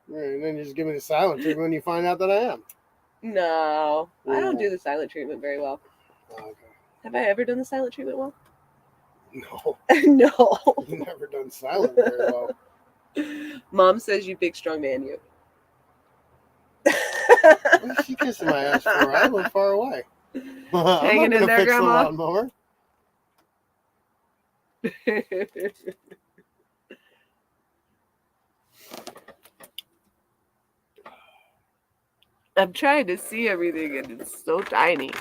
Yeah, and then you just give me the silent treatment when you find out that I am. No, I don't do the silent treatment very well. Oh, okay. Have I ever done the silent treatment well? No. No. You've never done silent very well. Mom says you big strong man, you. What is she kissing my ass for? I live far away. Hanging in there, Grandma. I'm trying to see everything and it's so tiny.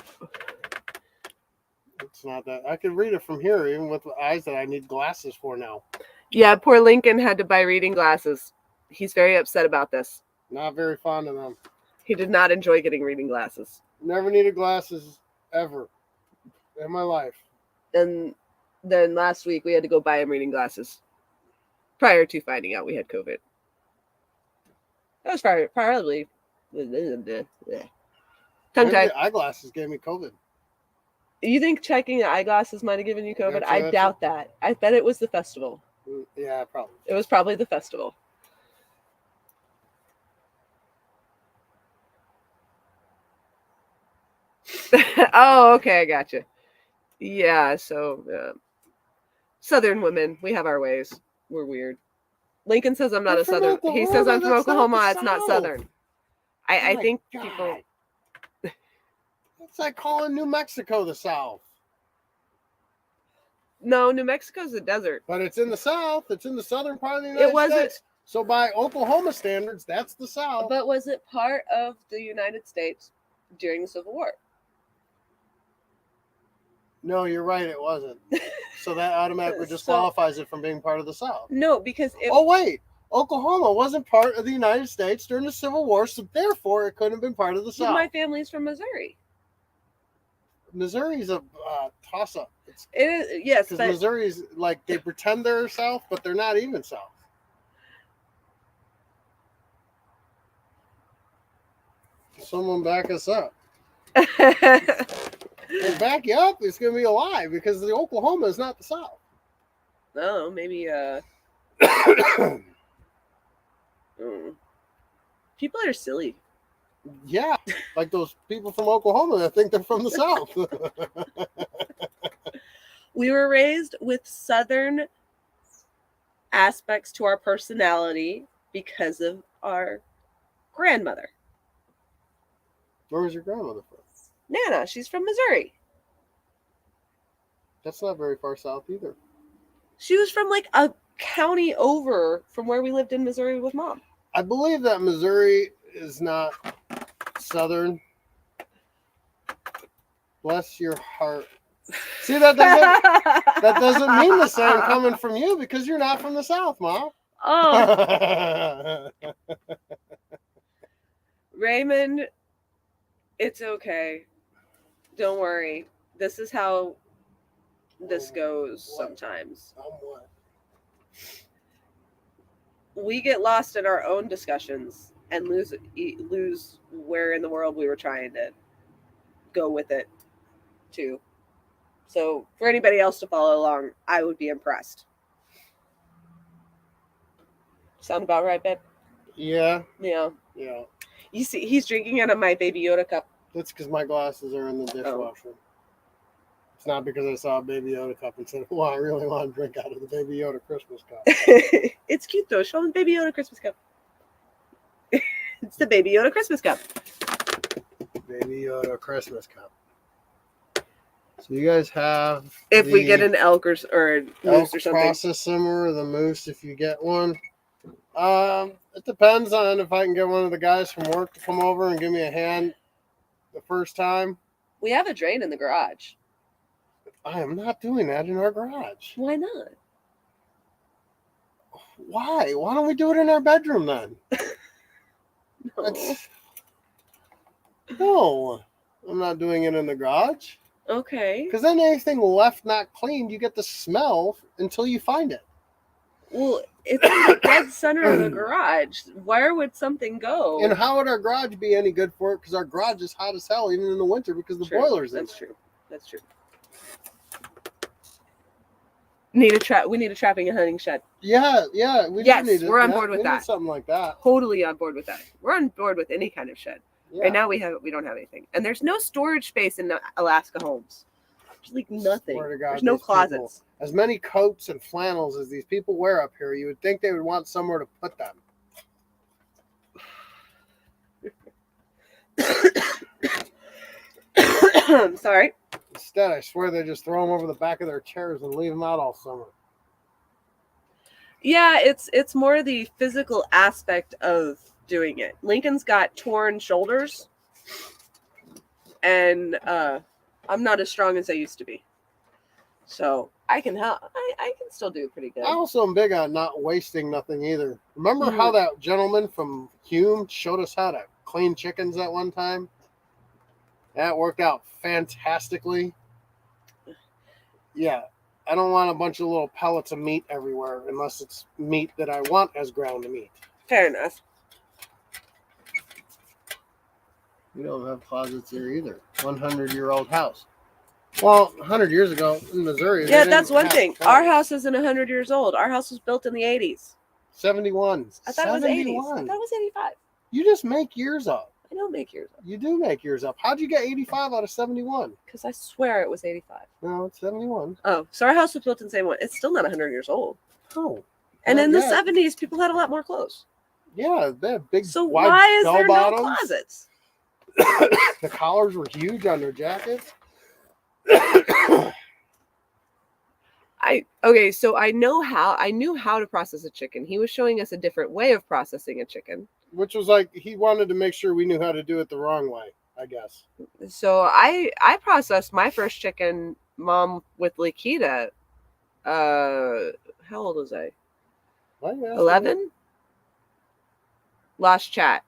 It's not that. I can read it from here, even with the eyes that I need glasses for now. Yeah, poor Lincoln had to buy reading glasses. He's very upset about this. Not very fond of them. He did not enjoy getting reading glasses. Never needed glasses ever in my life. And then last week we had to go buy him reading glasses prior to finding out we had COVID. That was probably tongue-tied. Eyeglasses gave me COVID. You think checking the eyeglasses might have given you COVID? That's I it. doubt that. I bet it was the festival. Yeah, probably. It was probably the festival. Oh, okay, I gotcha. Yeah, so Southern women, we have our ways. We're weird. Lincoln says I'm not You're a from Southern. He says Oklahoma. I'm from That's not the Oklahoma. It's not South. Southern. I My think God. people. It's like calling New Mexico the South. No, New Mexico's a desert. But it's in the South. It's in the southern part of the United wasn't- States. So by Oklahoma standards, that's the South. But was it part of the United States during the Civil War? No, you're right. It wasn't. So that automatically So- disqualifies it from being part of the South. No, because it, Oh, wait. Oklahoma wasn't part of the United States during the Civil War, so therefore it couldn't have been part of the South. my family's from Missouri. Missouri's a toss-up. It is, yes, Because but Missouri's like they pretend they're South, but they're not even South. Someone back us up. Well, back you up, it's gonna be a lie because the Oklahoma is not the South. oh, maybe people are silly. Yeah, like those people from Oklahoma that think they're from the South. We were raised with Southern aspects to our personality because of our grandmother. Where was your grandmother from? Nana, she's from Missouri. That's not very far south either. She was from like a county over from where we lived in Missouri with Mom. I believe that Missouri is not Southern. Bless your heart. See, that doesn't mean the same coming from you because you're not from the South, Mom. Oh, Raymond, it's okay. Don't worry. This is how this goes sometimes. Somewhat. We get lost in our own discussions and lose where in the world we were trying to go with it too. So for anybody else to follow along, I would be impressed. Sound about right, babe? Yeah. Yeah. Yeah. You see, he's drinking out of my Baby Yoda cup. That's because my glasses are in the dishwasher. It's not because I saw a Baby Yoda cup and said, well, I really want to drink out of the Baby Yoda Christmas cup. It's cute though. Show him the Baby Yoda Christmas cup. It's the Baby Yoda Christmas cup. Baby Yoda Christmas cup. So you guys have If we get an elk or a moose or something. process simmer or the moose if you get one. It depends on if I can get one of the guys from work to come over and give me a hand the first time. We have a drain in the garage. I am not doing that in our garage. Why not? Why? Why don't we do it in our bedroom then? No. No, I'm not doing it in the garage. Okay. Because then anything left not cleaned, you get the smell until you find it. Well, it's in the dead center of the garage. Where would something go? And how would our garage be any good for it? Because our garage is hot as hell even in the winter because the boiler's in That's there. true. That's true. We need a trapping and hunting shed. Yeah. Yes, we're on board with we that. Need something like that. Totally on board with that. We're on board with any kind of shed. Yeah. Right now we don't have anything, and there's no storage space in the Alaska homes. There's like nothing. Swear to God, There's no these people- closets. As many coats and flannels as these people wear up here, you would think they would want somewhere to put them. I'm sorry. Instead, I swear they just throw them over the back of their chairs and leave them out all summer. Yeah, it's more the physical aspect of doing it. Lincoln's got torn shoulders, and I'm not as strong as I used to be. So I can help. I can still do pretty good. I also am big on not wasting nothing either. Remember how that gentleman from Hume showed us how to clean chickens at one time? That worked out fantastically. Yeah, I don't want a bunch of little pellets of meat everywhere unless it's meat that I want as ground meat. Fair enough. We don't have closets here either. 100-year-old house. Well, 100 years ago in Missouri, Yeah, they that's didn't one have thing. Our phones. house isn't 100 years old. Our house was built in the 80s. 71. I thought it was 80s. I 71. thought it was 85. You just make years up. I don't make years up. You do make years up. How'd you get 85 out of 71? Because I swear it was 85. No, it's 71. Oh, so our house was built in the same one. It's still not 100 years old. Oh. And in the Yeah. 70s, people had a lot more clothes. Yeah, they had big, So wide why is bell there no bottoms. closets? The collars were huge on their jackets. So I knew how to process a chicken. He was showing us a different way of processing a chicken. Which was like he wanted to make sure we knew how to do it the wrong way, I guess. So I processed my first chicken, Mom, with Lakita. How old was I? 11. Lost chat.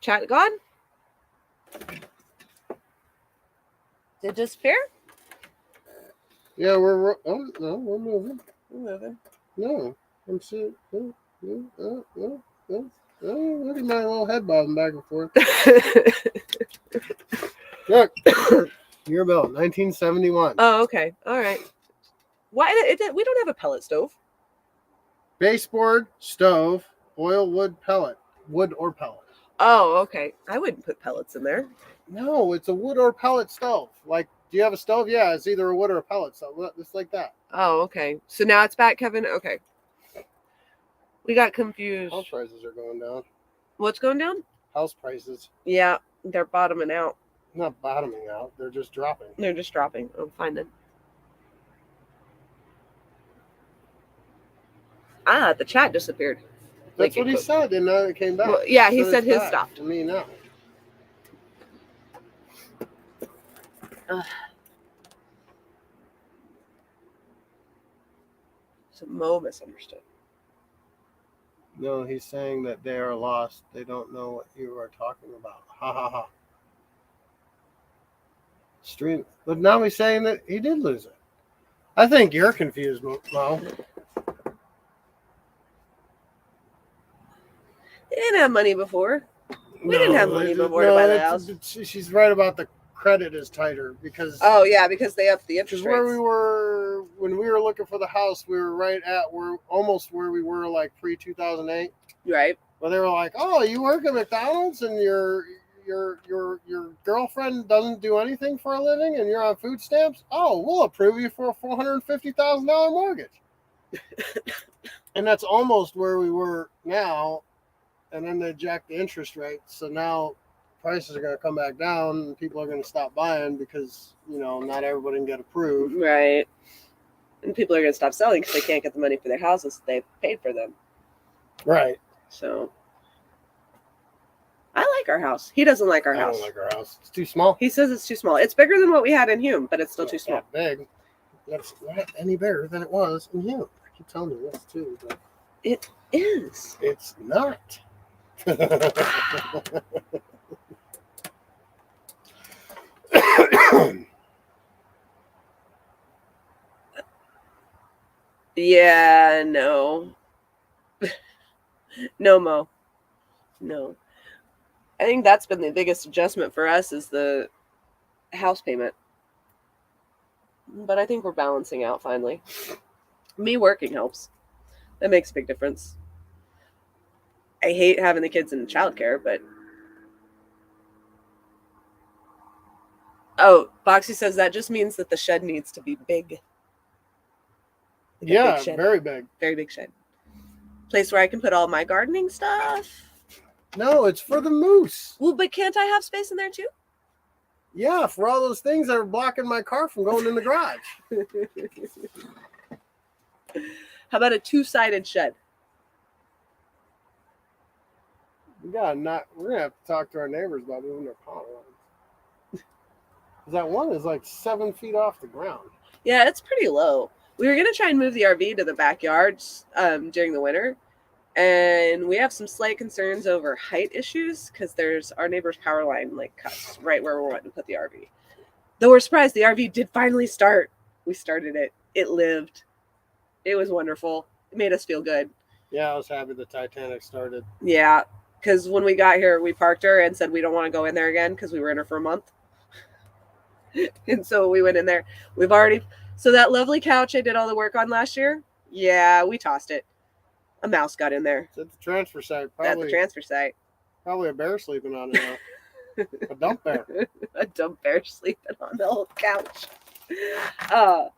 Chat gone? Did it disappear? Yeah, we're moving. We're moving. No, I'm sitting. Look at my little head bobbing back and forth. Look, year built, 1971. Oh, okay. All right. Why we don't have a pellet stove? Baseboard, stove, oil, wood or pellet. Oh, okay. I wouldn't put pellets in there. No, it's a wood or pellet stove. Like, do you have a stove? Yeah, it's either a wood or a pellet stove. It's like that. Oh, okay. So now it's back, Kevin? Okay. We got confused. House prices are going down. What's going down? House prices. Yeah, they're bottoming out. Not bottoming out. They're just dropping. They're just dropping. Oh, fine then. Ah, the chat disappeared. That's what he said, and now it came back. Well, yeah, he said his stopped. To me now. So Mo misunderstood. No, he's saying that they are lost. They don't know what you are talking about. Ha ha ha. Stream. But now he's saying that he did lose it. I think you're confused, Mo. They didn't have money before. We didn't have money before to buy the house. She's right about the credit is tighter because. Oh yeah, because they upped the interest rates. Where we were when we were looking for the house, we were almost where we were like pre-2008. Right. Well, they were like, "Oh, you work at McDonald's and your girlfriend doesn't do anything for a living and you're on food stamps? Oh, we'll approve you for a $450,000 mortgage." And that's almost where we were now. And then they jacked the interest rate. So now prices are going to come back down and people are going to stop buying because, not everybody can get approved. Right. And people are going to stop selling because they can't get the money for their houses they've paid for them. Right. So I like our house. He doesn't like our house. I don't like our house. It's too small. He says it's too small. It's bigger than what we had in Hume, but it's still too small. Big. That's not any bigger than it was in Hume. I keep telling you this too. But it is. It's not. Yeah, no. No, Mo. No. I think that's been the biggest adjustment for us is the house payment. But I think we're balancing out finally. Me working helps. That makes a big difference. I hate having the kids in childcare, but oh, Boxy says that just means that the shed needs to be big. Like yeah, big shed. Very big. Very big shed. Place where I can put all my gardening stuff. No, it's for the moose. Well, but can't I have space in there too? Yeah, for all those things that are blocking my car from going in the garage. How about a 2-sided shed? We're gonna have to talk to our neighbors about moving their pond lines. That one is like 7 feet off the ground. Yeah, it's pretty low. We were gonna try and move the RV to the backyards during the winter, and we have some slight concerns over height issues because there's our neighbor's power line like cuts right where we're wanting to put the RV. Though we're surprised the RV did finally start. We started it. It lived. It was wonderful. It made us feel good. Yeah, I was happy the Titanic started. Yeah, because when we got here, we parked her and said we don't want to go in there again because we were in her for a month. And so we went in there. So that lovely couch I did all the work on last year, yeah, we tossed it. A mouse got in there It's at the transfer site. at the transfer site. Probably a bear sleeping on it now. A dump bear. A dumb bear sleeping on the old couch. Uh,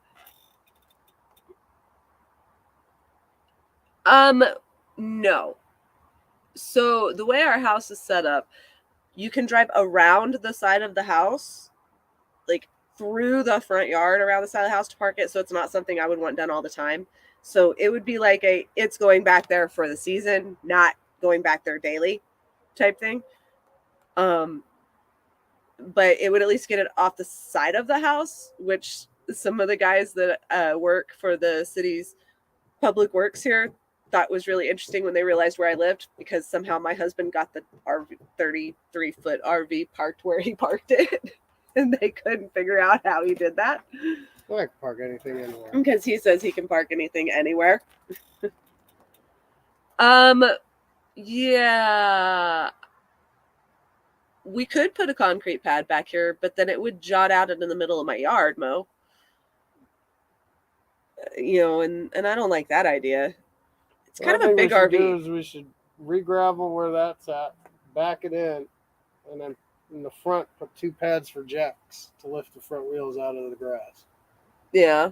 no. So the way our house is set up, you can drive around the side of the house, like through the front yard around the side of the house to park it. So it's not something I would want done all the time. So it would be like it's going back there for the season, not going back there daily type thing. But it would at least get it off the side of the house, which some of the guys that work for the city's public works here thought was really interesting when they realized where I lived, because somehow my husband got the 33-foot RV parked where he parked it. And they couldn't figure out how he did that. I can park anything anywhere. Because he says he can park anything anywhere. Yeah. We could put a concrete pad back here, but then it would jot out into the middle of my yard, Mo. And I don't like that idea. It's kind of a big RV. We should re-gravel where that's at, back it in, and then in the front put 2 pads for jacks to lift the front wheels out of the grass. Yeah.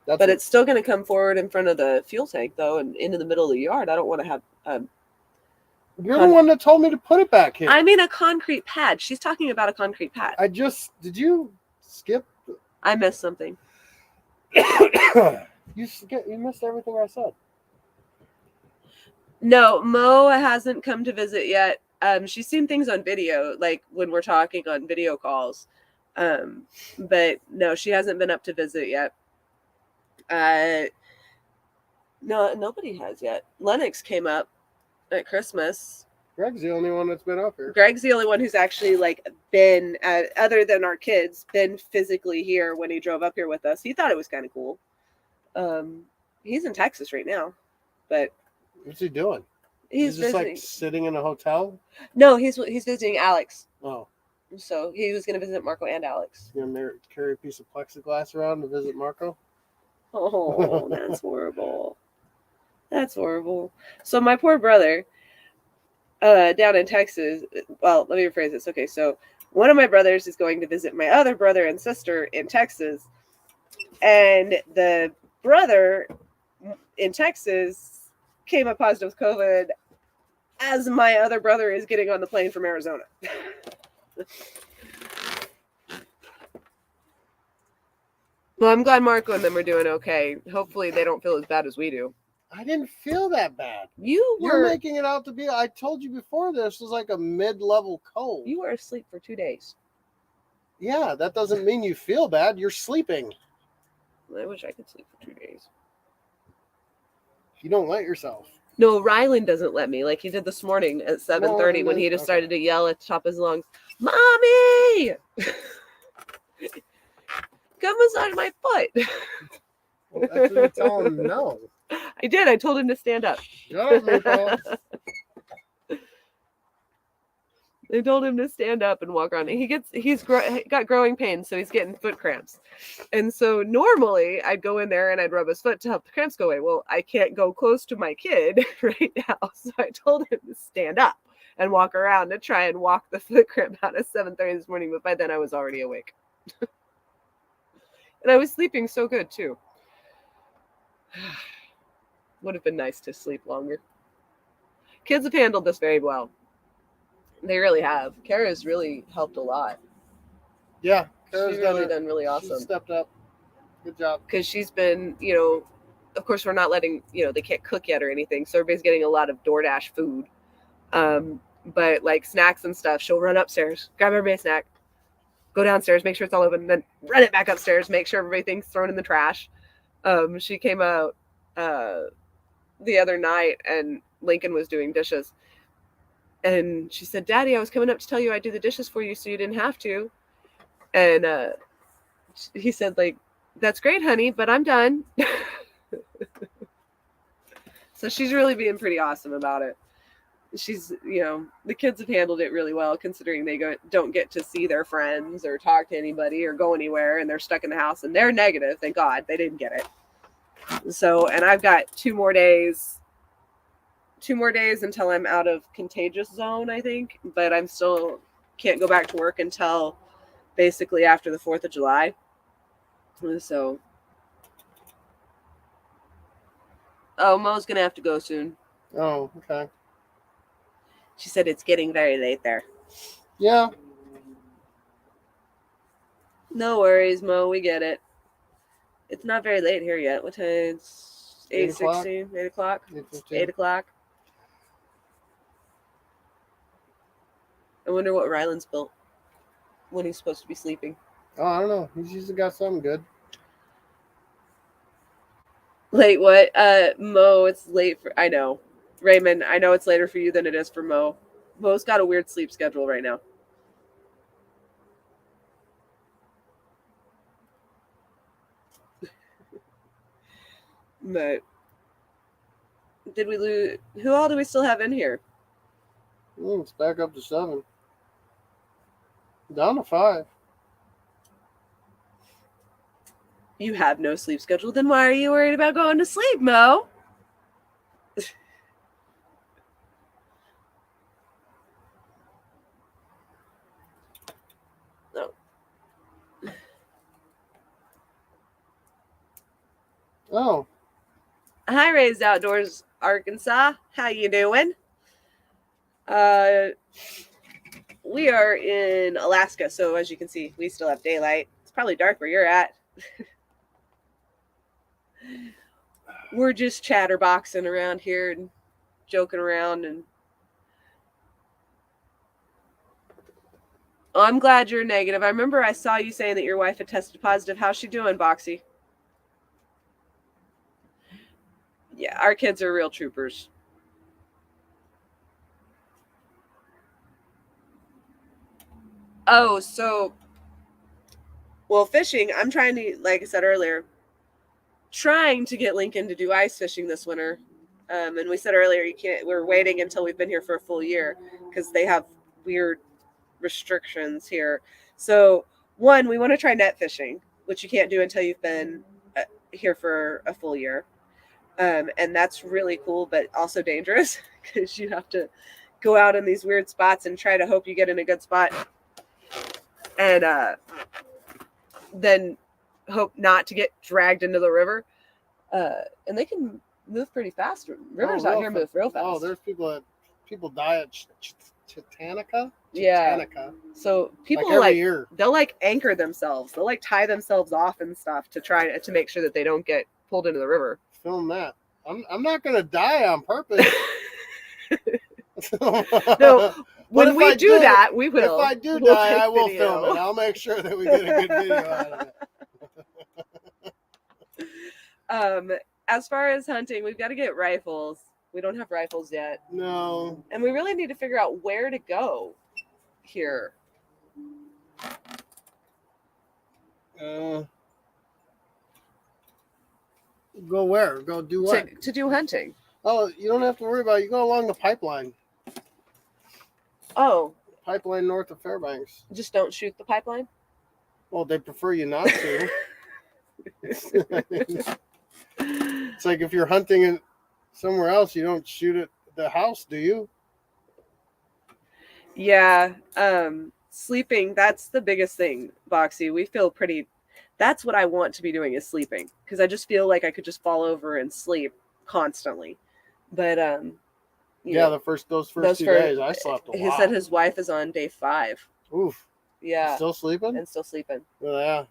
But it's still going to come forward in front of the fuel tank, though, and into the middle of the yard. I don't want to have... You're the one that told me to put it back here. I mean a concrete pad. She's talking about a concrete pad. Did you skip? I missed something. You missed everything I said. No, Mo hasn't come to visit yet. She's seen things on video, like when we're talking on video calls. But no, she hasn't been up to visit yet. No, nobody has yet. Lennox came up at Christmas. Greg's the only one that's been up here. Greg's the only one who's actually been, other than our kids, been physically here when he drove up here with us. He thought it was kind of cool. He's in Texas right now, but what's he doing? He's just visiting. Sitting in a hotel? No, he's visiting Alex. Oh. So he was going to visit Marco and Alex. You're going to carry a piece of plexiglass around to visit Marco? Oh, that's horrible. That's horrible. So my poor brother, down in Texas, well, let me rephrase this. Okay, so one of my brothers is going to visit my other brother and sister in Texas. And the brother in Texas came up positive with COVID as my other brother is getting on the plane from Arizona. Well, I'm glad Marco and them are doing okay. Hopefully they don't feel as bad as we do. I didn't feel that bad. You're making it out to be, I told you before, this was like a mid-level cold. You were asleep for 2 days. Yeah, that doesn't mean you feel bad. You're sleeping. I wish I could sleep for 2 days. You don't let yourself. No, Rylan doesn't let me, like he did this morning at 7:30 when he just started to yell at the top of his lungs, "Mommy! Come massage my foot." Well, that's what you tell him no. I did. I told him to stand up. Shut up, Nicole. I told him to stand up and walk around. He's got growing pains, so he's getting foot cramps. And so normally I'd go in there and I'd rub his foot to help the cramps go away. Well, I can't go close to my kid right now, so I told him to stand up and walk around to try and walk the foot cramp out at 7:30 this morning. But by then I was already awake, and I was sleeping so good too. Would have been nice to sleep longer. Kids have handled this very well. They really have. Kara's really helped a lot. Yeah, Kara's really done really awesome. She stepped up. Good job. Because she's been, of course, we're not letting, they can't cook yet or anything. So everybody's getting a lot of DoorDash food. But like snacks and stuff, she'll run upstairs, grab everybody a snack, go downstairs, make sure it's all open, then run it back upstairs, make sure everything's thrown in the trash. She came out the other night and Lincoln was doing dishes. And she said, "Daddy, I was coming up to tell you I'd do the dishes for you so you didn't have to." And he said, "That's great, honey, but I'm done." So she's really being pretty awesome about it. she's, the kids have handled it really well considering they don't get to see their friends or talk to anybody or go anywhere, and they're stuck in the house, and they're negative. Thank God they didn't get it. So, and I've got 2 more days until I'm out of contagious zone, I think, but I'm still can't go back to work until basically after the 4th of July. So, Mo's gonna have to go soon. Oh, okay. She said it's getting very late there. Yeah. No worries, Mo. We get it. It's not very late here yet. What time? It's 8:16, 8 o'clock. 8 o'clock. I wonder what Ryland's built when he's supposed to be sleeping. Oh, I don't know. He's usually got something good. Late what? Mo, it's late for... I know. Raymond, I know it's later for you than it is for Mo. Mo's got a weird sleep schedule right now. But did we lose? Who all do we still have in here? It's back up to 7. Down to 5. You have no sleep schedule. Then why are you worried about going to sleep, Mo? No. Oh. Hi, Raised Outdoors, Arkansas. How you doing? We are in Alaska, so as you can see, we still have daylight. It's probably dark where you're at. We're just chatterboxing around here and joking around. And I'm glad you're negative. I remember I saw you saying that your wife had tested positive. How's she doing, Boxy? Yeah, our kids are real troopers. Oh, so, well, fishing, I'm trying to, like I said earlier, trying to get Lincoln to do ice fishing this winter. And we said earlier, we're waiting until we've been here for a full year because they have weird restrictions here. So, one, we want to try net fishing, which you can't do until you've been here for a full year. And that's really cool, but also dangerous because you have to go out in these weird spots and try to hope you get in a good spot. And then hope not to get dragged into the river. And they can move pretty fast. Rivers out here move real fast. Oh, there's people die at Chitanica? Yeah. So people year. They'll like anchor themselves. They'll like tie themselves off and stuff to try to make sure that they don't get pulled into the river. Film that. I'm not gonna die on purpose. No, when we do that, we will. If I do die, I will film it. I'll make sure that we get a good video out of it. As far as hunting, we've got to get rifles. We don't have rifles yet. No. And we really need to figure out where to go here. Go where? Go do what? To do hunting. Oh, you don't have to worry about it. You go along the pipeline. Oh. Pipeline north of Fairbanks. Just don't shoot the pipeline? Well, they prefer you not to. It's like if you're hunting in somewhere else, you don't shoot at the house, do you? Yeah. Sleeping, that's the biggest thing, Boxy. We feel pretty... That's what I want to be doing is sleeping. Because I just feel like I could just fall over and sleep constantly. But, yeah, those first 2 days, I slept a lot. He said his wife is on day 5. Oof. Yeah. Still sleeping? And still sleeping. Well, yeah.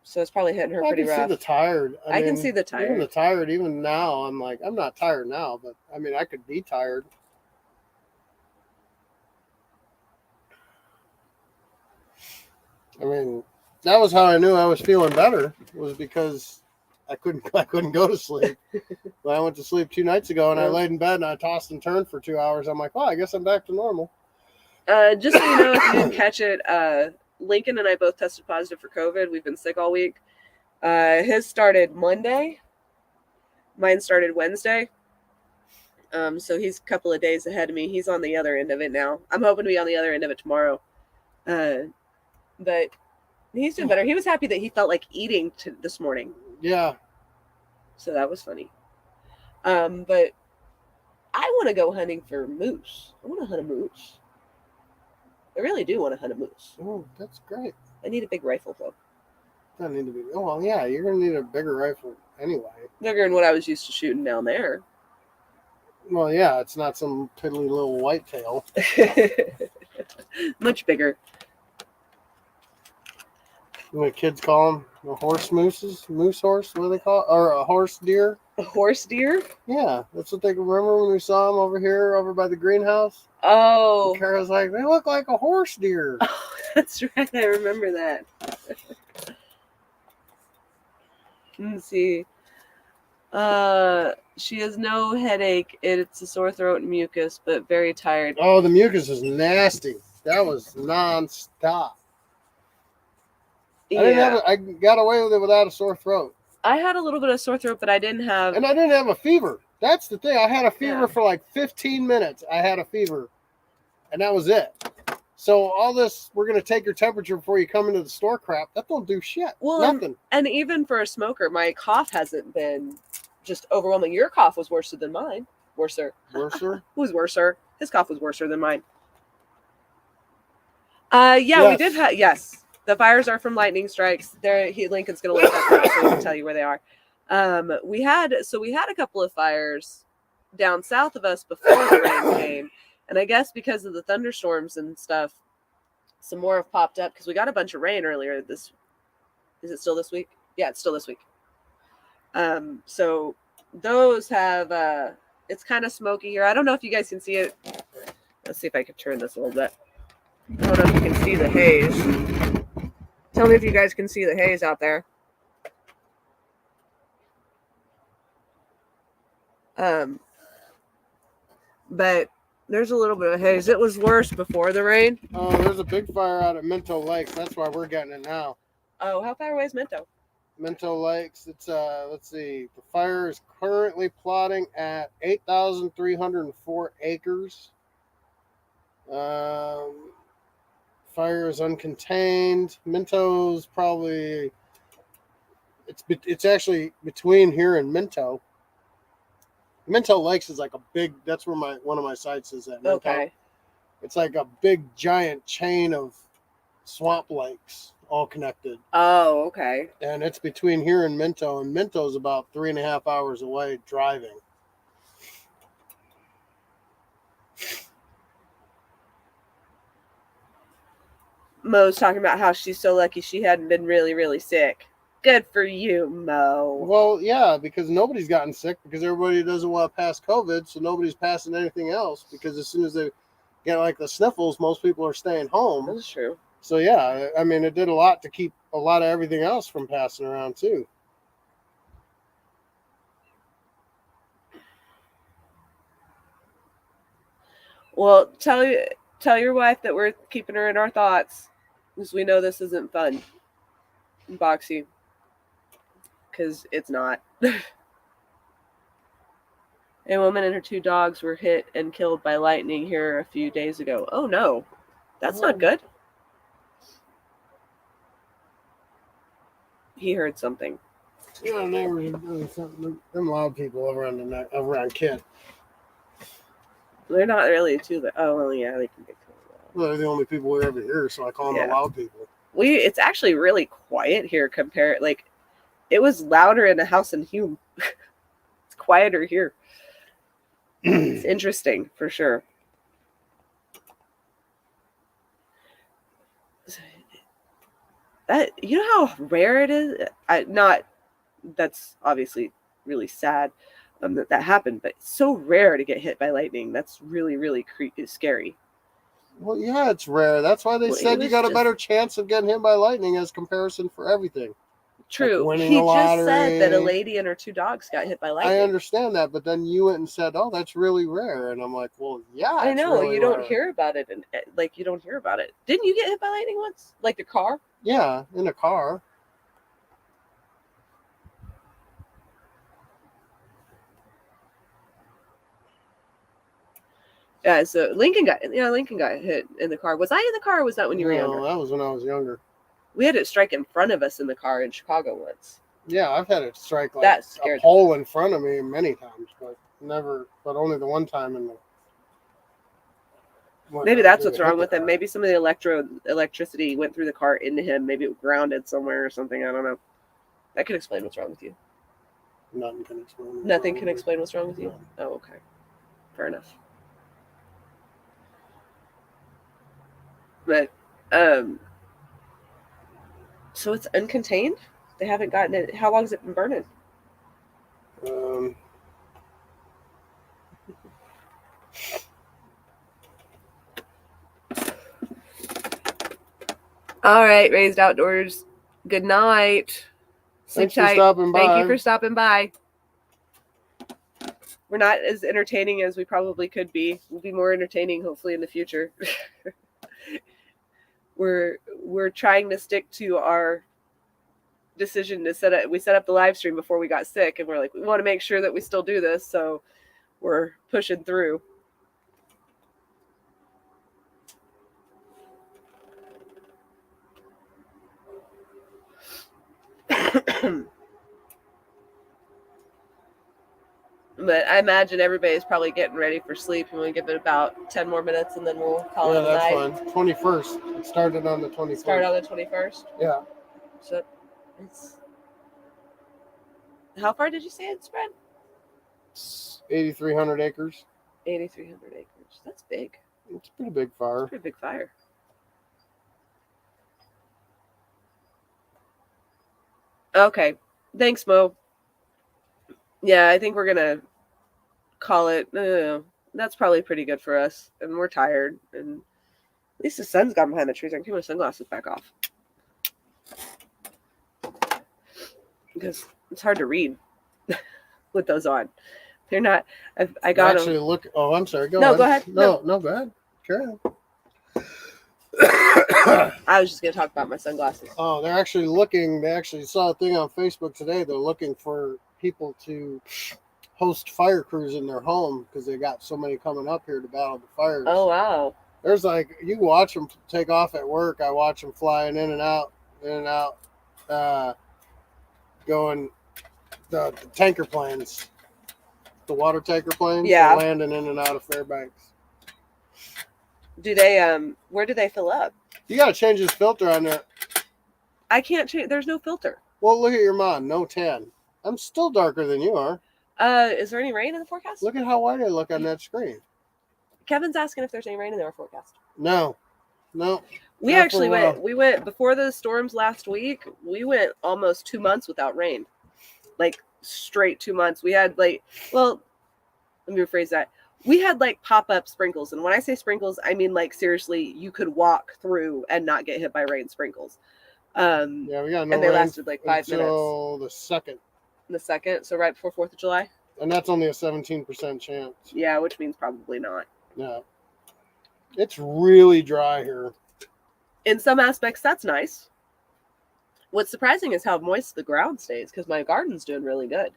So it's probably hitting her pretty rough. I can see the tired. I can see the tired. Even the tired, even now, I'm like, I'm not tired now, but I mean, I could be tired. I mean, that was how I knew I was feeling better, was because I couldn't go to sleep. But I went to sleep 2 nights ago, and I laid in bed, and I tossed and turned for 2 hours. I'm like, well, I guess I'm back to normal. Just so you know, if you didn't catch it, Lincoln and I both tested positive for COVID. We've been sick all week. His started Monday. Mine started Wednesday. So he's a couple of days ahead of me. He's on the other end of it now. I'm hoping to be on the other end of it tomorrow. But he's doing better. He was happy that he felt like eating this morning. Yeah. So that was funny. But I want to go hunting for moose. I want to hunt a moose. I really do want to hunt a moose. Oh, that's great. I need a big rifle though. Doesn't need to be. Oh, well, yeah, you're gonna need a bigger rifle anyway. Bigger than what I was used to shooting down there. Well, yeah, it's not some piddly little whitetail. Much bigger. What kids call them? The horse mooses? Moose horse? What do they call it? Or a horse deer? A horse deer? Yeah, that's what they remember when we saw them over by the greenhouse. Oh. And Kara's like, they look like a horse deer. Oh, that's right. I remember that. Let's see. She has no headache. It's a sore throat and mucus, but very tired. Oh, the mucus is nasty. That was nonstop. Yeah. I got away with it without a sore throat. I had a little bit of sore throat, but I didn't have. And I didn't have a fever. That's the thing. I had a fever for like 15 minutes. I had a fever, and that was it. So all this, we're going to take your temperature before you come into the store crap, that don't do shit. Well, nothing. And even for a smoker, my cough hasn't been just overwhelming. Your cough was worse than mine. Worser. Worser? Who's worser? His cough was worser than mine. Yes. We did have, yes. The fires are from lightning strikes. Lincoln's going to look up so he can tell you where they are. We had a couple of fires down south of us before the rain came. And I guess because of the thunderstorms and stuff, some more have popped up because we got a bunch of rain earlier is it still this week? Yeah, it's still this week. So those have, it's kind of smoky here. I don't know if you guys can see it. Let's see if I can turn this a little bit. I don't know if you can see the haze. Tell me if you guys can see the haze out there. But there's a little bit of haze. It was worse before the rain. Oh, there's a big fire out at Minto Lakes. That's why we're getting it now. Oh, how far away is Minto? Minto Lakes. It's let's see. The fire is currently plotting at 8,304 acres. Fire is uncontained. Minto's probably it's actually between here and Minto. Minto Lakes is like a big. That's where one of my sites is at. Minto. Okay. It's like a big giant chain of swamp lakes all connected. Oh, okay. And it's between here and Minto, and Minto's about 3.5 hours away driving. Mo's talking about how she's so lucky she hadn't been really, really sick. Good for you, Mo. Well, yeah, because nobody's gotten sick because everybody doesn't want to pass COVID, so nobody's passing anything else because as soon as they get like the sniffles, most people are staying home. That's true. So, yeah, I mean, it did a lot to keep a lot of everything else from passing around, too. Well, tell your wife that we're keeping her in our thoughts because we know this isn't fun. Boxy. Because it's not. A woman and her 2 dogs were hit and killed by lightning here a few days ago. Oh, no. That's not good. He heard something. Yeah, neighbors are doing something. Them loud people around Kent. They're not really too. Oh, well, yeah, they can get kind of loud. Well, they're the only people we ever hear, so I call them the loud people. It's actually really quiet here compared. Like, it was louder in the house in Hume. It's quieter here. It's interesting for sure. That, you know how rare it is. That's obviously really sad that happened, but it's so rare to get hit by lightning. That's really, really scary. Well, yeah, it's rare. That's why they said you got a better chance of getting hit by lightning as comparison for everything. True. Like he just said that a lady and her 2 dogs got hit by lightning. I understand that, but then you went and said, "Oh, that's really rare," and I'm like, "Well, yeah." I know really you don't hear about it, and you don't hear about it. Didn't you get hit by lightning once, like the car? Yeah, in a car. Yeah, so Lincoln got hit in the car. Was I in the car or was that when you were No, younger? that was when I was younger. We had it strike in front of us in the car in Chicago once. Yeah, I've had it strike like That a scared pole in front of me many times, but only the one time in the. Maybe that's did what's it hit wrong the with him. car. Maybe some of the electricity went through the car into him. Maybe it grounded somewhere or something. I don't know. That could explain what's wrong with you. Nothing can explain. Nothing can explain what's wrong with you? No. Oh, okay. Fair enough. But, so it's uncontained? They haven't gotten it. How long has it been burning? Um, All right, Raised Outdoors. Good night. Sleep Thanks for tight. stopping Thank you by. for stopping by. We're not as entertaining as we probably could be. We'll be more entertaining hopefully in the future. we're trying to stick to our decision to set up the live stream before we got sick, and we're like, we want to make sure that we still do this, so we're pushing through. But I imagine everybody's probably getting ready for sleep, and we'll give it about 10 more minutes, and then we'll call it a night. Yeah, that's fine. 21st. It started on the 21st. Start on the 21st? Yeah. So it's... How far did you say it spread? It's 8,300 acres. 8,300 acres. That's big. It's a pretty big fire. Pretty big fire. Okay. Thanks, Mo. Yeah, I think we're going to call it. That's probably pretty good for us. And we're tired. And at least the sun's gone behind the trees. I can keep my sunglasses back off. Because it's hard to read with those on. They're not. I got actually them. Look. Oh, I'm sorry. No, go ahead. No, go ahead. Carry on. I was just going to talk about my sunglasses. Oh, they're actually looking. They actually saw a thing on Facebook today. They're looking for people to host fire crews in their home because they got so many coming up here to battle the fires. Oh, wow. There's like, you can watch them take off at work. I watch them flying in and out, going the tanker planes, the water tanker planes. Yeah. Landing in and out of Fairbanks. Do they, where do they fill up? You got to change this filter on there. I can't change. There's no filter. Well, look at your mod. No 10. I'm still darker than you are. Is there any rain in the forecast? Look at how white I look on that screen. Kevin's asking if there's any rain in our forecast. No. We actually went before the storms last week. We went almost 2 months without rain, like straight 2 months. We had let me rephrase that. We had like pop-up sprinkles, and when I say sprinkles, I mean like seriously, you could walk through and not get hit by rain sprinkles. Yeah, we got no and they rain lasted like 5 minutes. Until the 2nd. The 2nd, so right before 4th of July. And that's only a 17% chance. Yeah, which means probably not. Yeah. It's really dry here. In some aspects, that's nice. What's surprising is how moist the ground stays, because my garden's doing really good.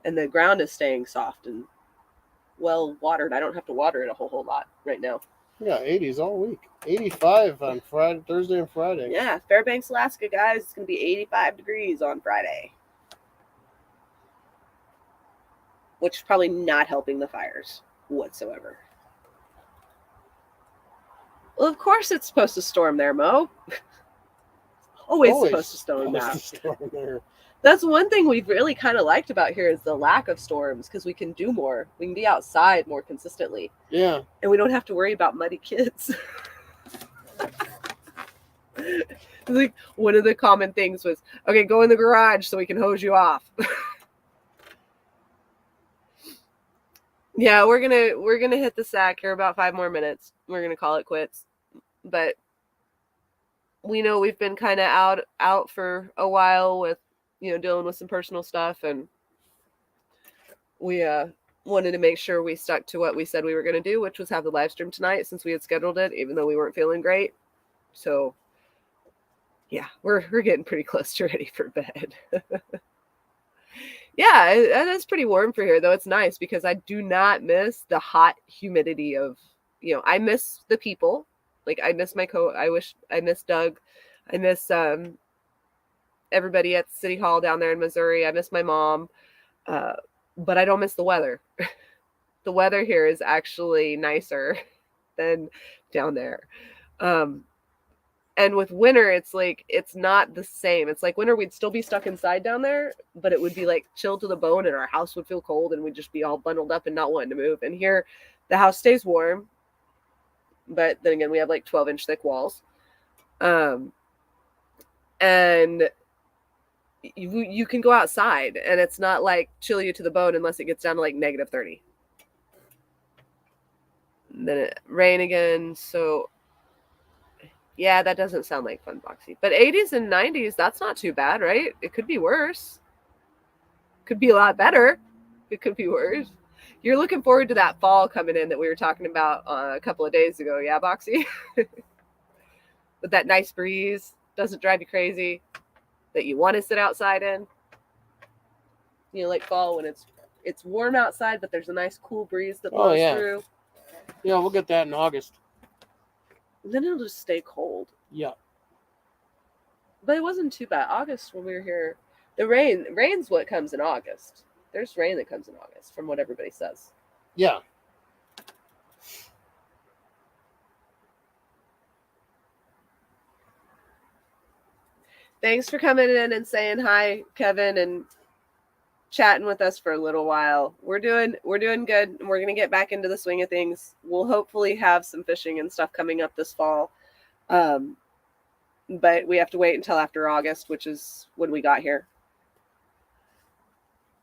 And the ground is staying soft and well watered. I don't have to water it a whole lot right now. Yeah, 80s all week. 85 on Friday, Thursday and Friday. Yeah, Fairbanks, Alaska, guys. It's going to be 85 degrees on Friday. Which is probably not helping the fires whatsoever. Well, of course it's supposed to storm there, Mo. Always supposed to storm there. That's one thing we've really kind of liked about here is the lack of storms, because we can do more. We can be outside more consistently. Yeah. And we don't have to worry about muddy kids. Like one of the common things was, okay, go in the garage so we can hose you off. Yeah, we're gonna hit the sack here about 5 more minutes. We're gonna call it quits. But we know we've been kind of out for a while with, dealing with some personal stuff, and we wanted to make sure we stuck to what we said we were going to do, which was have the live stream tonight, since we had scheduled it, even though we weren't feeling great. So yeah, we're getting pretty close to ready for bed. Yeah, and it's pretty warm for here, though. It's nice because I do not miss the hot humidity of, I miss the people. Like I miss I miss Doug. I miss everybody at City Hall down there in Missouri. I miss my mom. Uh, but I don't miss the weather. The weather here is actually nicer than down there. Um, and with winter, it's like it's not the same. It's like winter, we'd still be stuck inside down there, but it would be like chilled to the bone, and our house would feel cold, and we'd just be all bundled up and not wanting to move. And here, the house stays warm, but then again, we have like 12-inch thick walls, and you can go outside, and it's not like chill you to the bone unless it gets down to like -30. And then it rain again, so yeah, that doesn't sound like fun, Boxy. But 80s and 90s, that's not too bad, right? It could be worse. Could be a lot better. It could be worse. You're looking forward to that fall coming in that we were talking about a couple of days ago, yeah, Boxy? With that nice breeze, doesn't drive you crazy, that you want to sit outside in. Like fall when it's warm outside, but there's a nice cool breeze that blows through. Yeah, we'll get that in August. And then it'll just stay cold. Yeah. But it wasn't too bad. August when we were here, the rain's what comes in August. There's rain that comes in August, from what everybody says. Yeah. Thanks for coming in and saying hi, Kevin, and chatting with us for a little while. We're doing good, and we're gonna get back into the swing of things. We'll hopefully have some fishing and stuff coming up this fall. But we have to wait until after August, which is when we got here.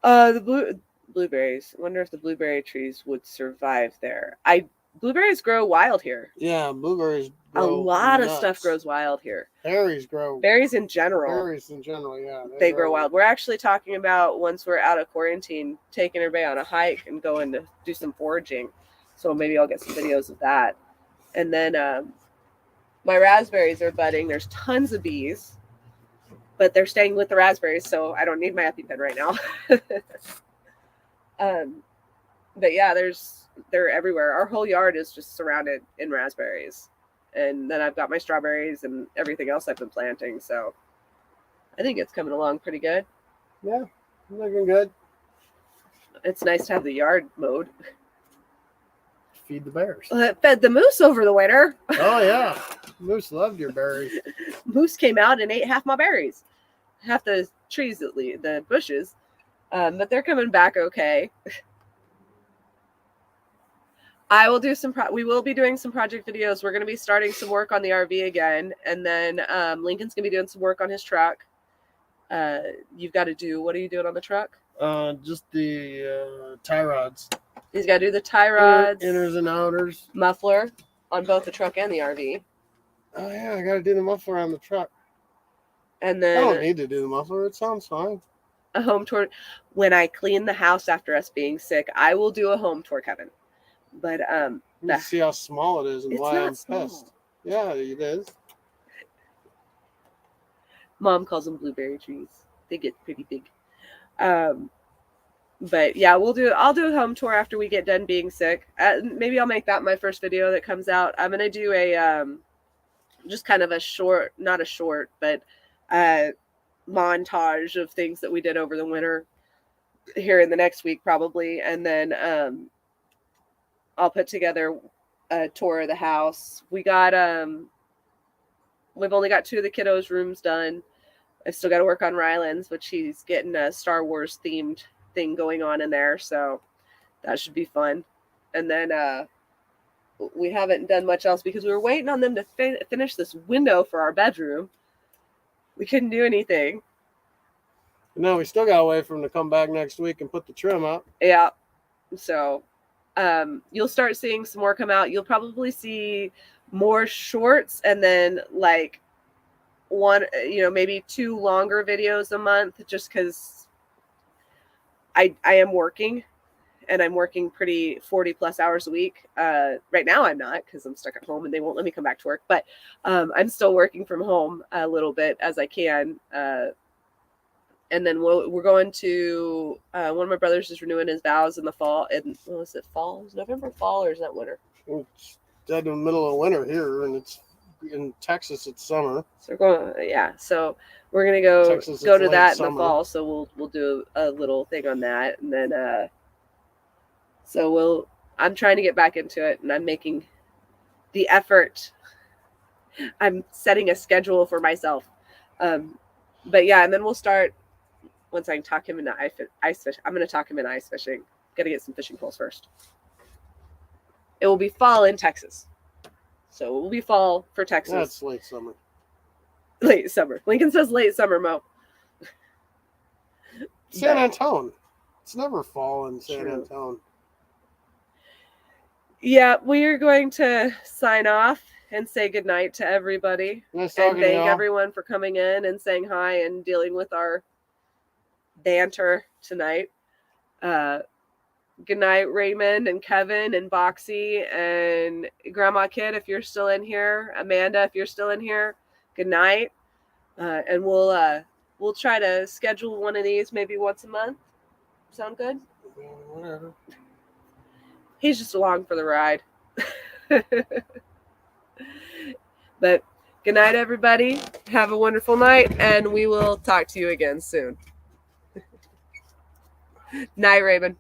The blueberries. I wonder if the blueberry trees would survive there. Blueberries grow wild here. Yeah, blueberries grow a lot nuts. Of stuff grows wild here. Berries in general. Yeah. They grow wild. We're actually talking about, once we're out of quarantine, taking everybody on a hike and going to do some foraging. So maybe I'll get some videos of that. And then my raspberries are budding. There's tons of bees, but they're staying with the raspberries, so I don't need my EpiPen right now. But yeah, they're everywhere. Our whole yard is just surrounded in raspberries. And then I've got my strawberries and everything else I've been planting. So I think it's coming along pretty good. Yeah, looking good. It's nice to have the yard mowed. Feed the bears. It fed the moose over the winter. Oh, yeah. Moose loved your berries. Moose came out and ate half my berries. Half the trees, at least, the bushes. But they're coming back okay. We will be doing some project videos. We're going to be starting some work on the RV again. And then Lincoln's going to be doing some work on his truck. You've got to do, what are you doing on the truck? Just the tie rods. He's got to do the tie rods. Inners and outers. Muffler on both the truck and the RV. Oh, yeah, I got to do the muffler on the truck. And then I don't need to do the muffler. It sounds fine. A home tour. When I clean the house after us being sick, I will do a home tour, Kevin. But you see how small it is and why I'm pissed. Yeah, it is. Mom calls them blueberry trees. They get pretty big. But yeah, I'll do a home tour after we get done being sick. Maybe I'll make that my first video that comes out. I'm gonna do a just kind of a short, not a short, but montage of things that we did over the winter here in the next week probably, and then I'll put together a tour of the house. We've only got 2 of the kiddos' rooms done. I've still got to work on Ryland's, but she's getting a Star Wars themed thing going on in there, so that should be fun. And then we haven't done much else because we were waiting on them to finish this window for our bedroom. We couldn't do anything. No, we still got to wait for them to come back next week and put the trim up. Yeah. So you'll start seeing some more come out. You'll probably see more shorts and then like one, maybe 2 longer videos a month, just because I am working, and I'm working pretty 40 plus hours a week. Right now I'm not, because I'm stuck at home and they won't let me come back to work, but I'm still working from home a little bit as I can. And then we're going to one of my brothers is renewing his vows in the fall. And was it fall? Is November fall or is that winter? It's dead in the middle of winter here, and it's in Texas. It's summer. So we're going, yeah. So we're gonna go Texas, go it's to late that in summer. the fall. So we'll do a little thing on that, and then so I'm trying to get back into it, and I'm making the effort. I'm setting a schedule for myself. But yeah, and then we'll start once I can talk him into ice fish. I'm going to talk him into ice fishing. Got to get some fishing poles first. It will be fall in Texas. So it will be fall for Texas. That's late summer. Late summer. Lincoln says late summer, Mo. San Antone. It's never fall in San True. Antone. Yeah, we are going to sign off and say goodnight to everybody. Nice and talking thank to y'all. everyone for coming in and saying hi and dealing with our banter tonight. Good night, Raymond and Kevin and Boxy and Grandma Kid, if you're still in here. Amanda, if you're still in here. Good night. And we'll try to schedule one of these maybe once a month. Sound good? Whatever. He's just along for the ride. But good night, everybody. Have a wonderful night, and we will talk to you again soon. Night, Raymond.